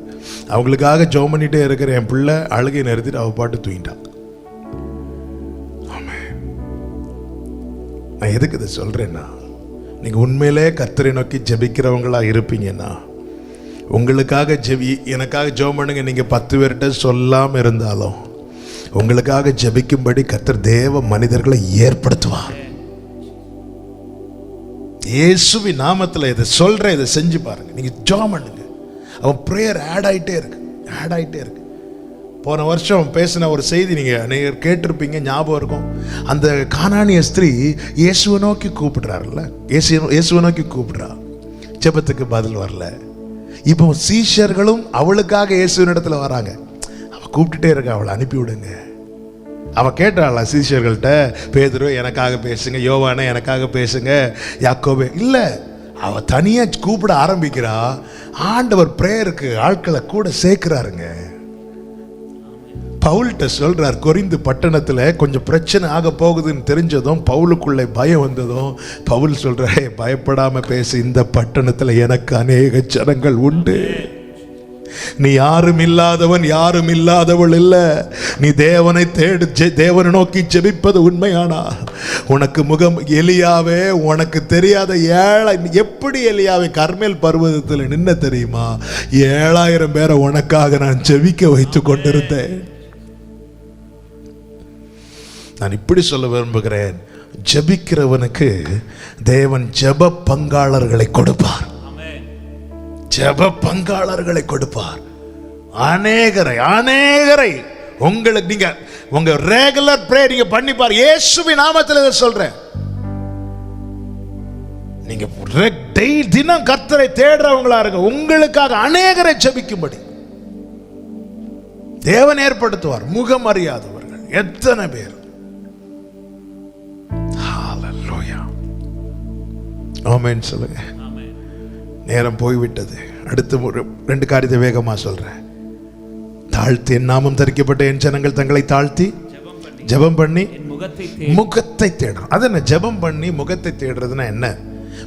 அவங்களுக்காக ஜெபம் பண்ணிகிட்டே இருக்கிற என் பிள்ளை அழுகை நிறுத்திட்டு அவள் பாட்டு தூங்கிட்டான். நான் எதுக்கு இதை சொல்கிறேன்னா, நீங்கள் உண்மையிலே கர்த்தரை நோக்கி ஜெபிக்கிறவங்களா இருப்பீங்கன்னா, உங்களுக்காக எனக்காக ஜெபம் பண்ணுங்க நீங்கள் 10 பேர்கிட்ட சொல்லாமல் இருந்தாலும் உங்களுக்காக ஜெபிக்கும்படி கர்த்தர் தேவ மனிதர்களை ஏற்படுத்துவார். இயேசுவின் நாமத்தில் இதை சொல்கிறேன், இதை செஞ்சு பாருங்க. நீங்கள் ஜெபம் பண்ணுங்க, அவன் ப்ரேயர் ஆட் ஆகிட்டே இருக்கு. போன வருஷம் பேசின ஒரு செய்தி நீங்கள் கேட்டிருப்பீங்க, ஞாபகம் இருக்கும். அந்த கானானிய ஸ்திரீ இயேசுவை நோக்கி கூப்பிடுறாருல்ல, இயேசுவை நோக்கி கூப்பிடுறா, ஜெபத்துக்கு பதில் வரல. இப்போ சீஷர்களும் அவளுக்காக இயேசுவின் இடத்துல வராங்க. அவள் கூப்பிட்டுட்டே இருக்க, அவளை அனுப்பி விடுங்க. அவள் கேட்டாளா சீஷர்கள்ட்ட, பேதுரு எனக்காக பேசுங்க, யோவானே எனக்காக பேசுங்க, யாக்கோபே இல்லை. அவள் தனியாக கூப்பிட ஆரம்பிக்கிறா. ஆண்டவர் பிரேயருக்கு ஆட்களை கூட சேர்க்கிறாருங்க. பவுல்கிட்ட சொல்றார், கொரிந்து பட்டணத்தில் கொஞ்சம் பிரச்சனை ஆக போகுதுன்னு தெரிஞ்சதும் பவுலுக்குள்ளே பயம் வந்ததும் பவுல் சொல்றாரு, பயப்படாம பேசு, இந்த பட்டணத்தில் எனக்கு அநேக ஜனங்கள் உண்டு. நீ யாரும் இல்லாதவன், யாரும் இல்லாதவள் இல்லை. நீ தேவனை தேவனை நோக்கி ஜெபிப்பது உண்மையானா உனக்கு முகம் எலியாவே, உனக்கு தெரியாத ஏழை எப்படி எலியாவே கர்மேல் பர்வதத்தில் நின்ன தெரியுமா? 7000 பேரை உனக்காக நான் ஜெபிக்க வைத்து கொண்டிருந்தேன். நான் இப்படி சொல்ல விரும்புகிறேன், ஜெபிக்கிறவனுக்கு தேவன் ஜெப பங்காளர்களை கொடுப்பார். ஜெப பங்காளர்களை கொடுப்பார். அநேகரை உங்களுக்கு நீங்க உங்க ரெகுலர் பிரேயர் நீங்க பண்ணி பாரு. இயேசுவின் நாமத்தில் இதை சொல்றேன். நீங்க தினம் கர்த்தரை தேடுறவங்களா இருங்க. உங்களுக்காக அநேகரை ஜெபிக்கும்படி தேவன் ஏற்படுத்துவார். முகம் அறியாதவர்கள் எத்தனை பேர். ஆமென் சொல்லுங்க. நேரம் போய்விட்டது. அடுத்து 2 காரியத்தை வேகமா சொல்றேன். தாழ்த்தி என் நாமம் தரிக்கப்பட்ட என் ஜனங்கள் தங்களை தாழ்த்தி ஜெபம் பண்ணி முகத்தை தேடணும். அது என்ன? ஜெபம் பண்ணி முகத்தை தேடுறதுன்னா என்ன?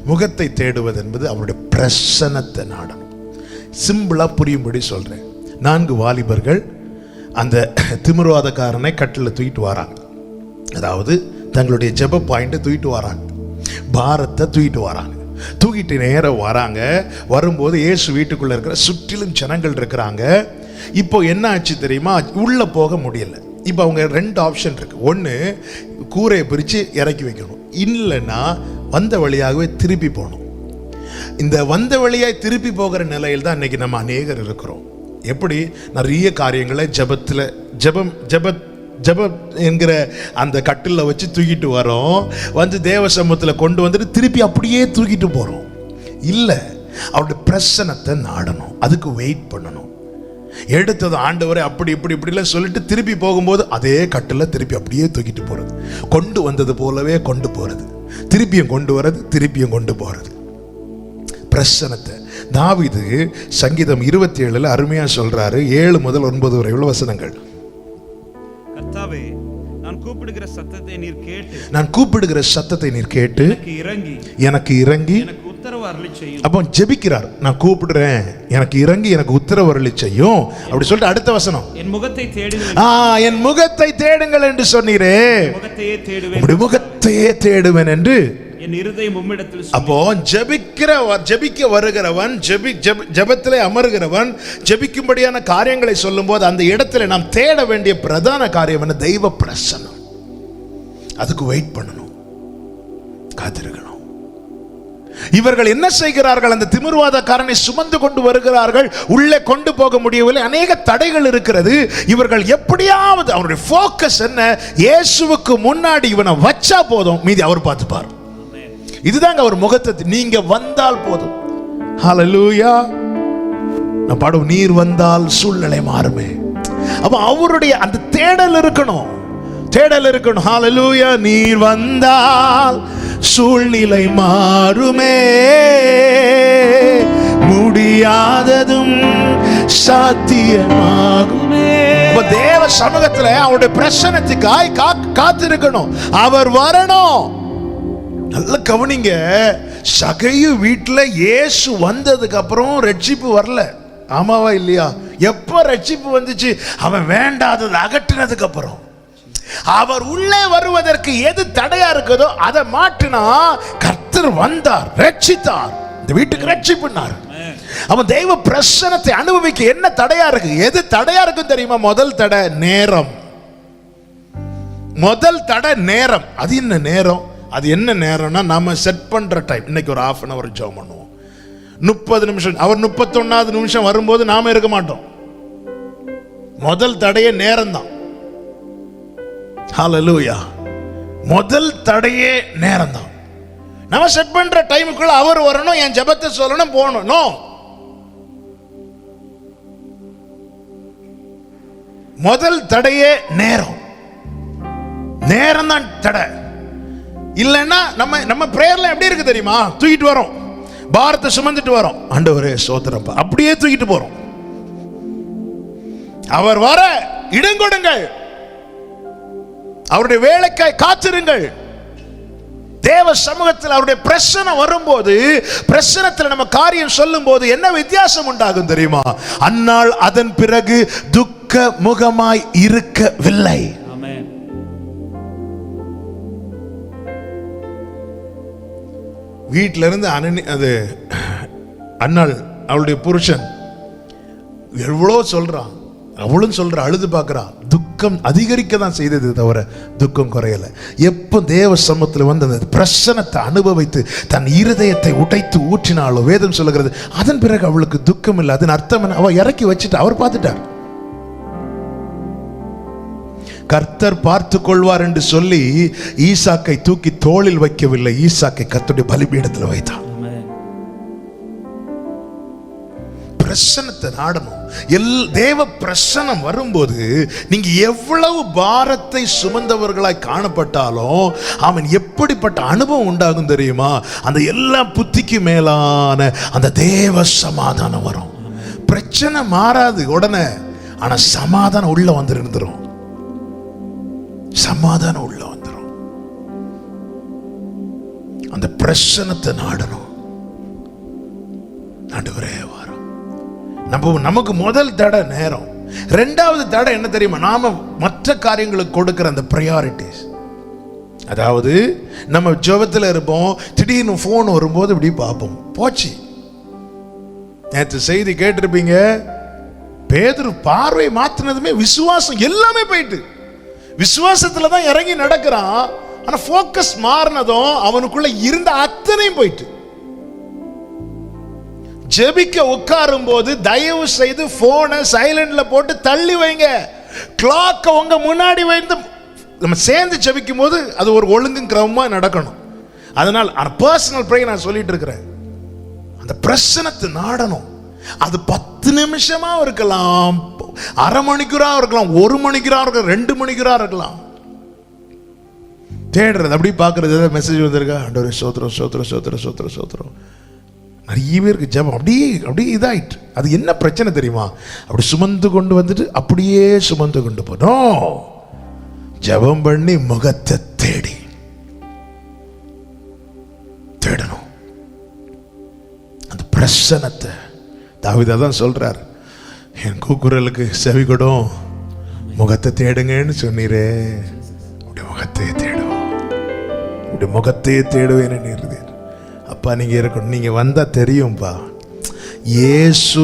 முகத்தை தேடுவது என்பது அவருடைய பிரசன்னத்தை நாடணும். சிம்பிளா புரியும்படி சொல்றேன். 4 வாலிபர்கள் அந்த திமிர்வாதக்காரனை கட்டில தூக்கிட்டு வராங்க. அதாவது தங்களுடைய ஜெப பாயிண்ட் தூக்கிட்டு வராங்க, பாரத்தை தூக்கிட்டு வராங்க. தூக்கிட்டு நேரம் வராங்க. வரும்போது இயேசு வீட்டுக்குள்ள இருக்கிற சுற்றிலும் ஜனங்கள் இருக்கிறாங்க. இப்போ என்ன ஆச்சு தெரியுமா? உள்ள போக முடியல. இப்போ அவங்க 2 ஆப்ஷன் இருக்கு. ஒன்று, கூரையை பிரித்து இறக்கி வைக்கணும், இல்லைன்னா வந்த வழியாகவே திருப்பி போகணும். இந்த வந்த வழியாய் திருப்பி போகிற நிலையில் தான் இன்னைக்கு நம்ம அநேகர் இருக்கிறோம். எப்படி? நிறைய காரியங்களை ஜெபம் என்கிற அந்த கட்டில வச்சு தூக்கிட்டு வரோம். வந்து தேவ சமூகத்தில் கொண்டு வந்துட்டு திருப்பி அப்படியே தூக்கிட்டு போறோம். இல்லை, அவருடைய பிரசன்னத்தை நாடணும். அதுக்கு வெயிட் பண்ணணும். எடுத்தது ஆண்டவரை அப்படி இப்படிலாம் சொல்லிட்டு திருப்பி போகும்போது அதே கட்டில திருப்பி அப்படியே தூக்கிட்டு போறது, கொண்டு வந்தது போலவே கொண்டு போறது, திருப்பியும் கொண்டு வர்றது, திருப்பியும் கொண்டு போறது. பிரசன்னத்தை தாவீது சங்கீதம் 27 அருமையா சொல்றாரு. 7 முதல் 9 வரை உள்ள வசனங்கள். கர்த்தாவே, நான் கூப்பிடுகிற சத்தத்தை நீர் கேட்டு எனக்கு இறங்கி உத்தரவு அருளி செய்யும். அப்போ ஜெபிக்கிறார். நான் கூப்பிடுறேன், எனக்கு இறங்கி எனக்கு உத்தரவு அருளி செய்யும் அப்படி சொல்லிட்டு அடுத்த வசனம், என் முகத்தை தேடுங்கள் என்று சொன்னீரே, முகத்தையே தேடுவேன் என்று என் இருதயம் உம்மிடத்தில். அப்போ ஜெபிக்க வருகிறவன், ஜெபத்திலே அமருகிறவன், ஜெபிக்கும்படியான காரியங்களை சொல்லும் போது அந்த இடத்துல நாம் தேட வேண்டிய பிரதான காரியம் என்ன? தெய்வ பிரசன்னம். அதுக்கு வெயிட் பண்ணணும், காத்திருக்கணும். இவர்கள் என்ன செய்கிறார்கள்? அந்த திமிர்வாதக்காரனை சுமந்து கொண்டு வருகிறார்கள். உள்ளே கொண்டு போக முடியவில்லை. அநேக தடைகள் இருக்கிறது. இவர்கள் எப்படியாவது அவருடைய ஃபோக்கஸ் என்ன? இயேசுவுக்கு முன்னாடி இவனை வச்சா போதும், மீதி அவர் பார்த்துப்பார். இதுதாங்க அவர் முகத்தை. நீங்க வந்தால் போதும். ஹல்லேலூயா. நான் பாடும், நீர் வந்தால் சூழ்நிலை மாறுமே. அப்ப அவருடைய அந்த தேடல் இருக்கணும், தேடல் இருக்கணும். ஹல்லேலூயா. நீர் வந்தால் சூழ்நிலை மாறுமே, முடியாததும் சாத்தியமாகுமே. தேவ சமூகத்தில் அவருடைய பிரசன்னத்துக்காய் காத்திருக்கணும். அவர் வரணும். நல்ல கவனிங்க, சகையு வீட்டுல இயேசு வந்ததுக்கு அப்புறம் ரட்சிப்பு வரல. ஆமாவா இல்லையா? எப்ப ரட்சிப்பு வந்துச்சு? அவன் வேண்டாதது அகற்றினதுக்கு அப்புறம். அவர் உள்ளே வருவதற்கு எது தடையா இருக்குதோ அதை மாற்றினா கர்த்தர் வந்தார், ரட்சித்தார், இந்த வீட்டுக்கு ரட்சிப்புனார். அவன் தெய்வ பிரசன்னத்தை அனுபவிக்க என்ன தடையா இருக்கு? எது தடையா இருக்குன்னு தெரியுமா? முதல் தடை நேரம். முதல் தடை நேரம். அது என்ன நேரம்? அது என்ன நேரம்னா, நாம செட் பண்ற டைம். இன்னைக்கு ஒரு half an hour ஜெபம் பண்ணுவோம், 30 நிமிஷம். அவர் 31வது நிமிஷம் வரும்போது நாம இருக்க மாட்டோம். முதல் தடையே நேரம் தான். ஹல்லேலூயா. முதல் தடையே நேரம் தான். நம்ம செட் பண்ற டைமுக்குள்ள அவர் வரணும், என் ஜெபத்தை சொல்லணும், போகணும். நோ, முதல் தடையே நேரம். நேரம் தான் தடை. இல்லைன்னா நம்ம பிரேயர்ல எப்படி இருக்கு தெரியுமா? தூக்கிட்டு வரோம், பாரத்தை சுமந்துட்டு வரோம், ஆண்டவரே சோத்திரப்பா, அப்படியே தூக்கிட்டு போறோம். அவர் வர இடம் கொடுங்கள், அவருடைய வேலைக்காய் காத்திருங்கள். தேவ சமூகத்தில் அவருடைய பிரசன்னம் வரும்போது, பிரசன்னத்தில் நம்ம காரியம் சொல்லும் போது என்ன வித்தியாசம் உண்டாகும் தெரியுமா? அந்நாள் அதன் பிறகு துக்க முகமாய் இருக்கவில்லை. வீட்டில இருந்து அது அண்ணாள், அவளுடைய புருஷன் எவ்வளோ சொல்றான், அவளும் சொல்ற, அழுது பார்க்கிறான். துக்கம் அதிகரிக்க தான் செய்தது தவிர துக்கம் குறையல. எப்போ தேவ சமூகத்தில் வந்து அந்த பிரசன்னத்தை அனுபவித்து தன் இருதயத்தை உடைத்து ஊற்றினாலோ, வேதம் சொல்லுகிறது, அதன் பிறகு அவளுக்கு துக்கம் இல்லை. அதன் அர்த்தம் என்ன? அவ இறக்கி வச்சுட்டு அவர் பார்த்துட்டார். கர்த்தர் பார்த்து கொள்வார் என்று சொல்லி ஈசாக்கை தூக்கி தோளில் வைக்கவில்லை, ஈசாக்கை கர்த்தருடைய பலிபீடத்தில் வைத்தார். பிரசன்னத்தை நாடணும். தேவ பிரசன்னம் வரும்போது நீங்க எவ்வளவு பாரத்தை சுமந்தவர்களாய் காணப்பட்டாலும் அவன் எப்படிப்பட்ட அனுபவம் உண்டாகும் தெரியுமா? அந்த எல்லா புத்திக்கு மேலான அந்த தேவ சமாதானம் வரும். பிரச்சனை மாறாது உடனே, ஆனா சமாதானம் உள்ள வந்து இருந்துரும். சமாதானம் உள்ள வந்துடும். அந்த பிரசன்னத்தை நாடணும். ஆண்டவரே வரும். நமக்கு முதல் தடை நேரம். ரெண்டாவது தடை என்ன தெரியுமா? நாம மற்ற காரியங்களுக்கு கொடுக்கிற அந்த பிரையாரிட்டிஸ். அதாவது நம்ம ஜெபத்தில் இருப்போம், திடீர்னு போன் வரும்போது இப்படி பார்ப்போம். போச்சு. நேற்று செய்தி கேட்டிருப்பீங்க, பேதுரு பார்வை மாத்தினதுமே விசுவாசம் எல்லாமே போயிட்டு. விசுவாசத்துல தான் இறங்கி நடக்கிறான், ஆனா போக்கஸ் மாறினதும் அவனுக்குள்ள இருந்த அத்தனையும் போயிட்டு. ஜெபிக்க உட்காரும் போது தயவு செய்து போனை சைலண்ட்ல போட்டு தள்ளி வைங்க. கிளாக்க உங்க முன்னாடி வைத்து நம்ம சேர்ந்து ஜெபிக்கும் போது அது ஒரு ஒழுங்கும் கிரமமா நடக்கணும். அதனால் பர்சனல் ப்ரேயர் நான் சொல்லிட்டு இருக்கிறேன். அந்த பிரசன்னத்தை நாடணும். அது 10 நிமிஷமா இருக்கலாம், அரை மணிக்கூரா இருக்கலாம், 1 மணிக்கூரா இருக்கலாம், 2 மணிக்கூரா இருக்கலாம். தேடுறது, அப்படி பார்க்கறது, ஏதாவது மெசேஜ் வந்திருக்கா, ஆண்டவரே சோத்திரம் சோத்திரம் சோத்திரம் சோத்திரம் சோத்திரம். நிறைய பேருக்கு ஜெபம் அப்படியே இதாயிட்டு. அது என்ன பிரச்சனை தெரியுமா? அப்படி சுமந்து கொண்டு வந்துட்டு அப்படியே சுமந்து கொண்டு போனோம். ஜெபம் பண்ணி முகத்தை தேடணும். அந்த பிரசன்னத்தை தாவீது தான் சொல்றார், என் கூக்குரலுக்கு செவி கொடும், முகத்தை தேடுங்கன்னு சொன்னீரே, உடைய முகத்தையே தேடுவோம், உடைய முகத்தையே தேடுவேன்னு நீர். அப்பா நீங்க இருக்கணும். நீங்க வந்தா தெரியும்பா, இயேசு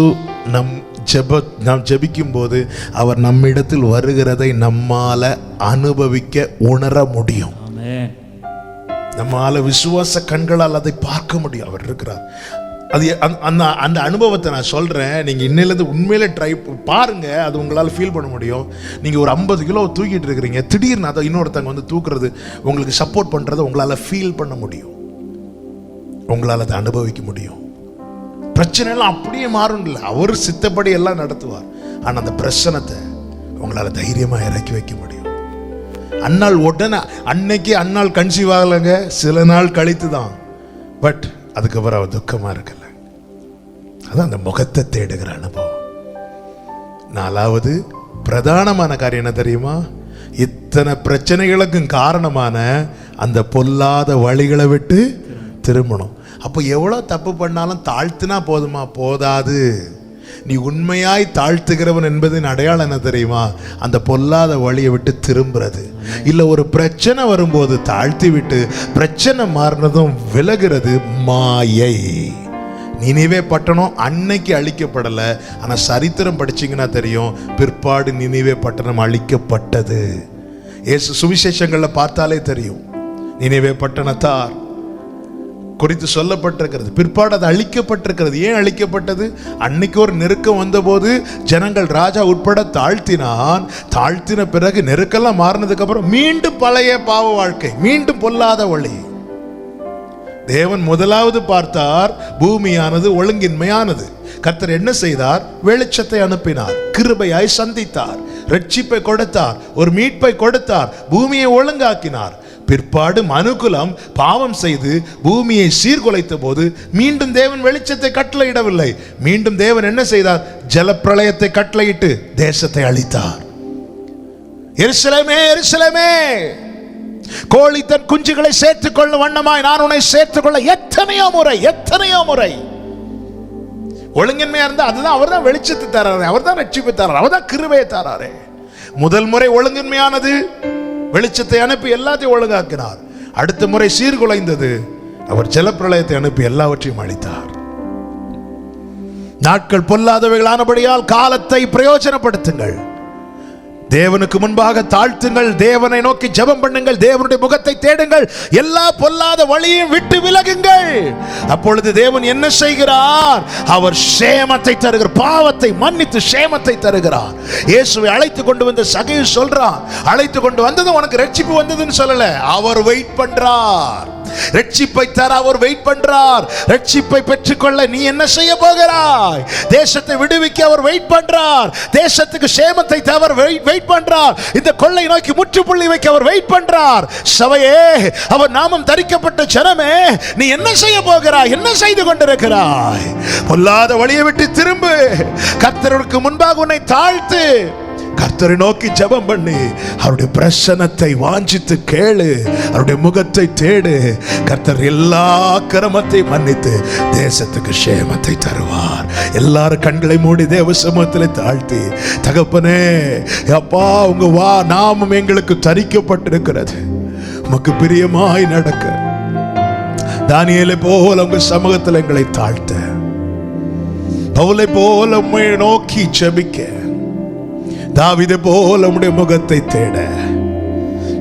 நாம் ஜெபிக்கும் போது அவர் நம்மிடத்தில் வருகிறதை நம்மால அனுபவிக்க உணர முடியும். நம்மால விசுவாச கண்களால் அதை பார்க்க முடியும். அவர் இருக்கிறார். அது அந்த அனுபவத்தை நான் சொல்கிறேன். நீங்கள் இன்னிலேருந்து உண்மையிலே ட்ரை பாருங்க. அது உங்களால் ஃபீல் பண்ண முடியும். நீங்கள் ஒரு 50 கிலோ தூக்கிட்டு இருக்கிறீங்க, திடீர்னு அதை இன்னொருத்தங்க வந்து தூக்குறது, உங்களுக்கு சப்போர்ட் பண்ணுறதை உங்களால் ஃபீல் பண்ண முடியும். உங்களால் அதை அனுபவிக்க முடியும். பிரச்சனைலாம் அப்படியே மாறும் இல்லை, அவர் சித்தப்படி எல்லாம் நடத்துவார். ஆனால் அந்த பிரச்சனத்தை உங்களால் தைரியமாக இறக்கி வைக்க முடியும். அன்னாள் உடனே அன்னைக்கு அன்னாள் கன்சீவ் ஆகலைங்க, சில நாள் கழித்து தான். பட் அதுக்கப்புறம் அவர் துக்கமாக இருக்கல. அதான் அந்த முகத்தை தேடுகிற அனுபவம். 4வது பிரதானமான காரியம் என்ன தெரியுமா? இத்தனை பிரச்சனைகளுக்கும் காரணமான அந்த பொல்லாத வழிகளை விட்டு திரும்பணும். அப்போ எவ்வளோ தப்பு பண்ணாலும் தாழ்த்தினா போதுமா? போதாது. நீ உண்மையாய் தாழ்த்துகிறவன் என்பதின் அடையாளம் என்ன தெரியுமா? அந்த பொல்லாத வழியை விட்டு திரும்புறது. இல்லை, ஒரு பிரச்சனை வரும்போது தாழ்த்தி விட்டு பிரச்சனை மாறினதும் விலகிறது மாயை. நினிவே பட்டணம் அன்னைக்கு அழிக்கப்படலை, ஆனால் சரித்திரம் படிச்சிங்கன்னா தெரியும், பிற்பாடு நினிவே பட்டணம் அழிக்கப்பட்டது. இயேசு சுவிசேஷங்களில் பார்த்தாலே தெரியும், நினிவே பட்டணத்தார் குறித்து சொல்லப்பட்டிருக்கிறது. பிற்பாடு அது அழிக்கப்பட்டிருக்கிறது. ஏன் அழிக்கப்பட்டது? அன்னைக்கு ஒரு நெருக்கம் வந்தபோது ஜனங்கள் ராஜா உட்பட தாழ்த்தின பிறகு நெருக்கெல்லாம் மாறினதுக்கு அப்புறம் மீண்டும் பழைய பாவ வாழ்க்கை, மீண்டும் பொல்லாத வழி. தேவன் முதலாவது பார்த்தார், பூமியானது ஒழுங்கின்மையானது. கர்த்தர் என்ன செய்தார்? வெளிச்சத்தை அனுப்பினார், கிருபையாய் சந்தித்தார், ரட்சிப்பை கொடுத்தார், ஒரு மீட்பை கொடுத்தார், பூமியை ஒழுங்காக்கினார். பிற்பாடு மனுக்குலம் பாவம் செய்து பூமியை சீர்குலைத்த போது மீண்டும் தேவன் வெளிச்சத்தை கட்டளையிடவில்லை. மீண்டும் தேவன் என்ன செய்தார்? ஜலப்பிரளயத்தை கட்டளையிட்டு தேசத்தை அழித்தார். எருசலேமே, எருசலேமே, கோழி தன் குஞ்சுகளை சேர்த்துக் கொள்ளும் வண்ணமாய் நான் உன்னை சேர்த்துக் கொள்ள எத்தனையோ முறை. ஒழுங்கின்மையா இருந்தா அதுதான், அவர் தான் வெளிச்சத்தை தராரு, அவர் தான் ரட்சிப்பை தராரு, அவர் தான் கிருபையை தராரு. முதல் முறை ஒழுங்கின்மையானது, வெளிச்சத்தை அனுப்பி எல்லாத்தையும் ஒழுங்காக்கினார். அடுத்த முறை சீர்குலைந்தது, அவர் ஜலப்பிரளயத்தை அனுப்பி எல்லாவற்றையும் அழித்தார். நாட்கள் பொல்லாதவைகளானபடியால் காலத்தை பிரயோஜனப்படுத்துங்கள். தேவனுக்கு முன்பாக தாழ்த்துங்கள், தேவனை நோக்கி ஜெபம் பண்ணுங்கள், தேவனுடைய முகத்தை தேடுங்கள், எல்லா பொல்லாத வழியையும் விட்டு விலகுங்கள். அப்பொழுது தேவன் என்ன செய்கிறார்? அவர் சேமத்தை தருகிறார், பாவத்தை மன்னித்து சேமத்தை தருகிறார். இயேசுவை அழைத்து கொண்டு வந்த சகையு சொல்றான், அழைத்து கொண்டு வந்தது உனக்கு ரட்சிப்பு வந்ததுன்னு சொல்லல, அவர் வெயிட் பண்றார். ரட்சிப்பை தர அவர் வெயிட் பண்றார். ரட்சிப்பை பெற்றுக்கொள்ள நீ என்ன செய்ய போகிறாய்? தேசத்தை விடுவிக்க அவர் வெயிட் பண்றார். தேசத்துக்கு சேமத்தை தர வெயிட் பண்றார். இந்த கொள்ளை நோக்கி முற்றுப்புள்ளி வைக்க அவர் வெயிட் பண்றார். சபையே, அவர் நாமம் தரிக்கப்பட்ட ஜனமே, நீ என்ன செய்ய போகிறாய்? என்ன செய்து கொண்டிருக்கிறாய்? பொல்லாத வழியை விட்டு திரும்பு. கர்த்தருக்கு முன்பாக உன்னை தாழ்த்து. கர்த்தரை நோக்கி ஜெபம் பண்ணி அவருடைய பிரசன்னத்தை வாஞ்சித்து கேளு, அவருடைய முகத்தை தேடு. கர்த்தர் எல்லா கிரமத்தை மன்னித்து தேசத்துக்கு சேமத்தை தருவார். எல்லாரும் கண்களை மூடி தேவ சமூகத்தில் தாழ்த்தி, தகப்பனே அப்பா, உங்க நாமம் எங்களுக்கு தரிக்கப்பட்டிருக்கிறது, உமக்கு பிரியமாய் நடக்க தானியேலை போல உங்க சமூகத்தில் எங்களை தாழ்த்த, பவுலை போல உம்மை நோக்கி ஜெபிக்க, தாவீதை போல உம்முடைய முகத்தை தேட,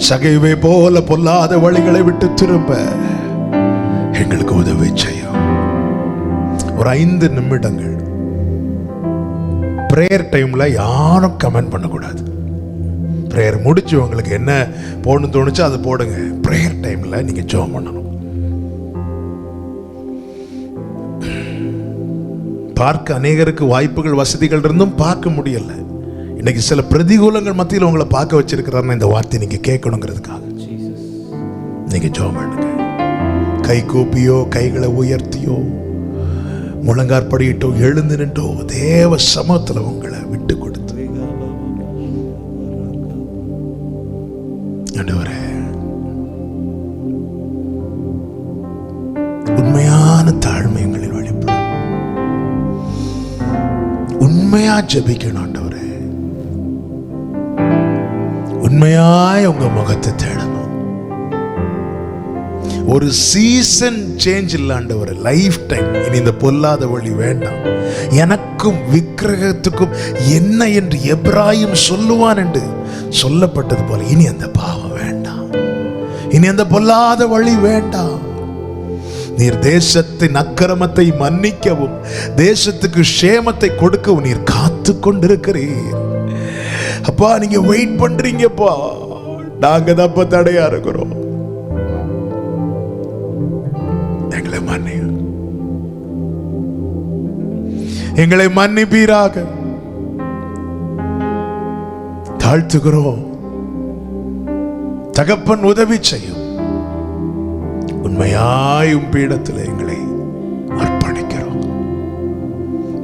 சகைவை போல பொல்லாத வழிகளை விட்டு திரும்ப எங்களுக்கு உதவி செய்யும். ஒரு 5 நிமிடங்கள் பிரேயர் டைம்ல யாரும் கமெண்ட் பண்ணக்கூடாது. பிரேயர் முடிச்சு உங்களுக்கு என்ன போடணும்னு தோணுச்சோ அதை போடுங்க. பிரேயர் டைம்ல நீங்க ஜெபம் பண்ணணும். பார்க்க அநேகருக்கு வாய்ப்புகள் வசதிகள் இருந்தும் பார்க்க முடியல. இன்னைக்கு சில பிரதிகூலங்கள் மத்தியில் உங்களை பார்க்க வச்சிருக்கிறாருன்னா இந்த வார்த்தை நீங்க கேட்கணுங்கிறதுக்காக நீங்க ஜெபம் பண்ணுங்க. கை கூப்பியோ, கைகளை உயர்த்தியோ, முழங்காற்படியிட்டோ, எழுந்து நின்றோ தேவ சமூகத்தில் உங்களை விட்டு கொடுத்து, ஆண்டவரே உண்மையான தாழ்மை எங்களில் வெளிப்படும். உண்மையா ஜெபிக்கணும் ஆண்டவரே, உண்மையாய் உங்க முகத்தை தேடணும். ஒரு சீசன் சேஞ்ச் இல்லாண்ட ஒரு லைஃப் டைம். இனி இந்த பொல்லாத வழி வேண்டாம். எனக்கும் விக்கிரகத்துக்கும் என்ன என்று எப்ராயிம் சொல்லுவான் என்று சொல்லப்பட்டது போல இனி அந்த பாவம் வேண்டாம். இனி அந்த பொல்லாத வழி வேண்டாம். நீர் தேசத்தின் அக்கிரமத்தை மன்னிக்கவும் தேசத்துக்கு சேமத்தை கொடுக்கவும் நீர் காத்து கொண்டிருக்கிறீர். அப்பா, நீங்க வெயிட் பண்றீங்கப்பா. நாங்க தான் தடையா இருக்கிறோம். எங்களை மன்னி, எங்களை மன்னிப்பீராக. தாழ்த்துகிறோம். தகப்பன் உதவி செய்யும். உண்மையாயும் பீடத்தில் எங்களை அர்ப்பணிக்கிறோம்.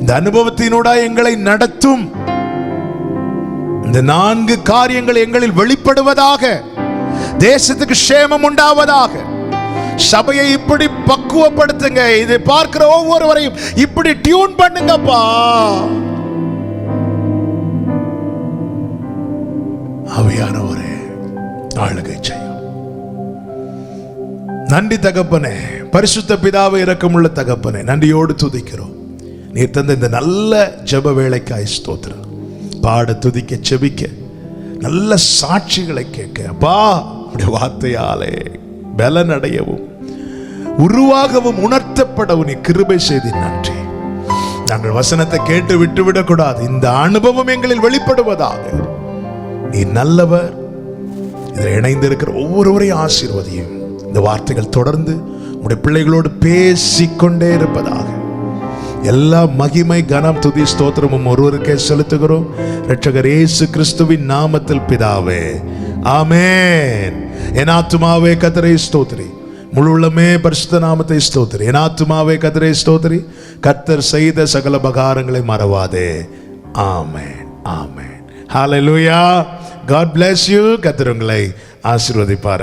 இந்த அனுபவத்தினூட எங்களை நடத்தும். இந்த 4 காரியங்கள் எங்களில் வெளிப்படுவதாக. தேசத்துக்கு சேமம் உண்டாவதாக. சபையை இப்படி பக்குவப்படுத்துங்க. இதை பார்க்கிற ஒவ்வொருவரையும் இப்படி டியூன் பண்ணுங்கப்பா. ஆவியானவரே, ஆளுகை செய்யும். நன்றி தகப்பனே. பரிசுத்த பிதாவை, இரக்கமுள்ள தகப்பனே, நன்றியோடு துதிக்கிறோம். நீர் தந்த இந்த நல்ல ஜெப வேளைக்காய் ஸ்தோத்திரம். பாட, துதிக்க, செபிக்க, நல்ல சாட்சிகளை கேட்க அப்பா உடைய வார்த்தையாலே பலன் அடையவும் உருவாகவும் உணர்த்தப்படவும் நீ கிருபை செய்தி நன்றி. நாங்கள் வசனத்தை கேட்டு விட்டுவிடக்கூடாது. இந்த அனுபவம் எங்களில் வெளிப்படுவதாக. நீ நல்லவர். இதில் இணைந்திருக்கிற ஒவ்வொருவரையும் ஆசீர்வதியும். இந்த வார்த்தைகள் தொடர்ந்து உடைய பிள்ளைகளோடு பேசிக்கொண்டே இருப்பதாக. எல்லா மகிமை, கனம், துதி, ஸ்தோத்திரமும் ஒருவருக்கே செலுத்துகிறோம். இரட்சகர் இயேசு கிறிஸ்துவின் நாமத்தில் பிதாவே, ஆமென். என் ஆத்துமாவே கர்த்தரை ஸ்தோத்திரி, முழு உள்ளமே பரிசுத்த நாமத்தை ஸ்தோத்திரி. என் ஆத்துமாவே கர்த்தரை ஸ்தோத்திரி, கர்த்தர் செய்த சகல உபகாரங்களை மறவாதே. ஆமென், ஆமென். ஹல்லேலூயா. God bless you. கர்த்தர் உங்களை ஆசீர்வதிப்பார்.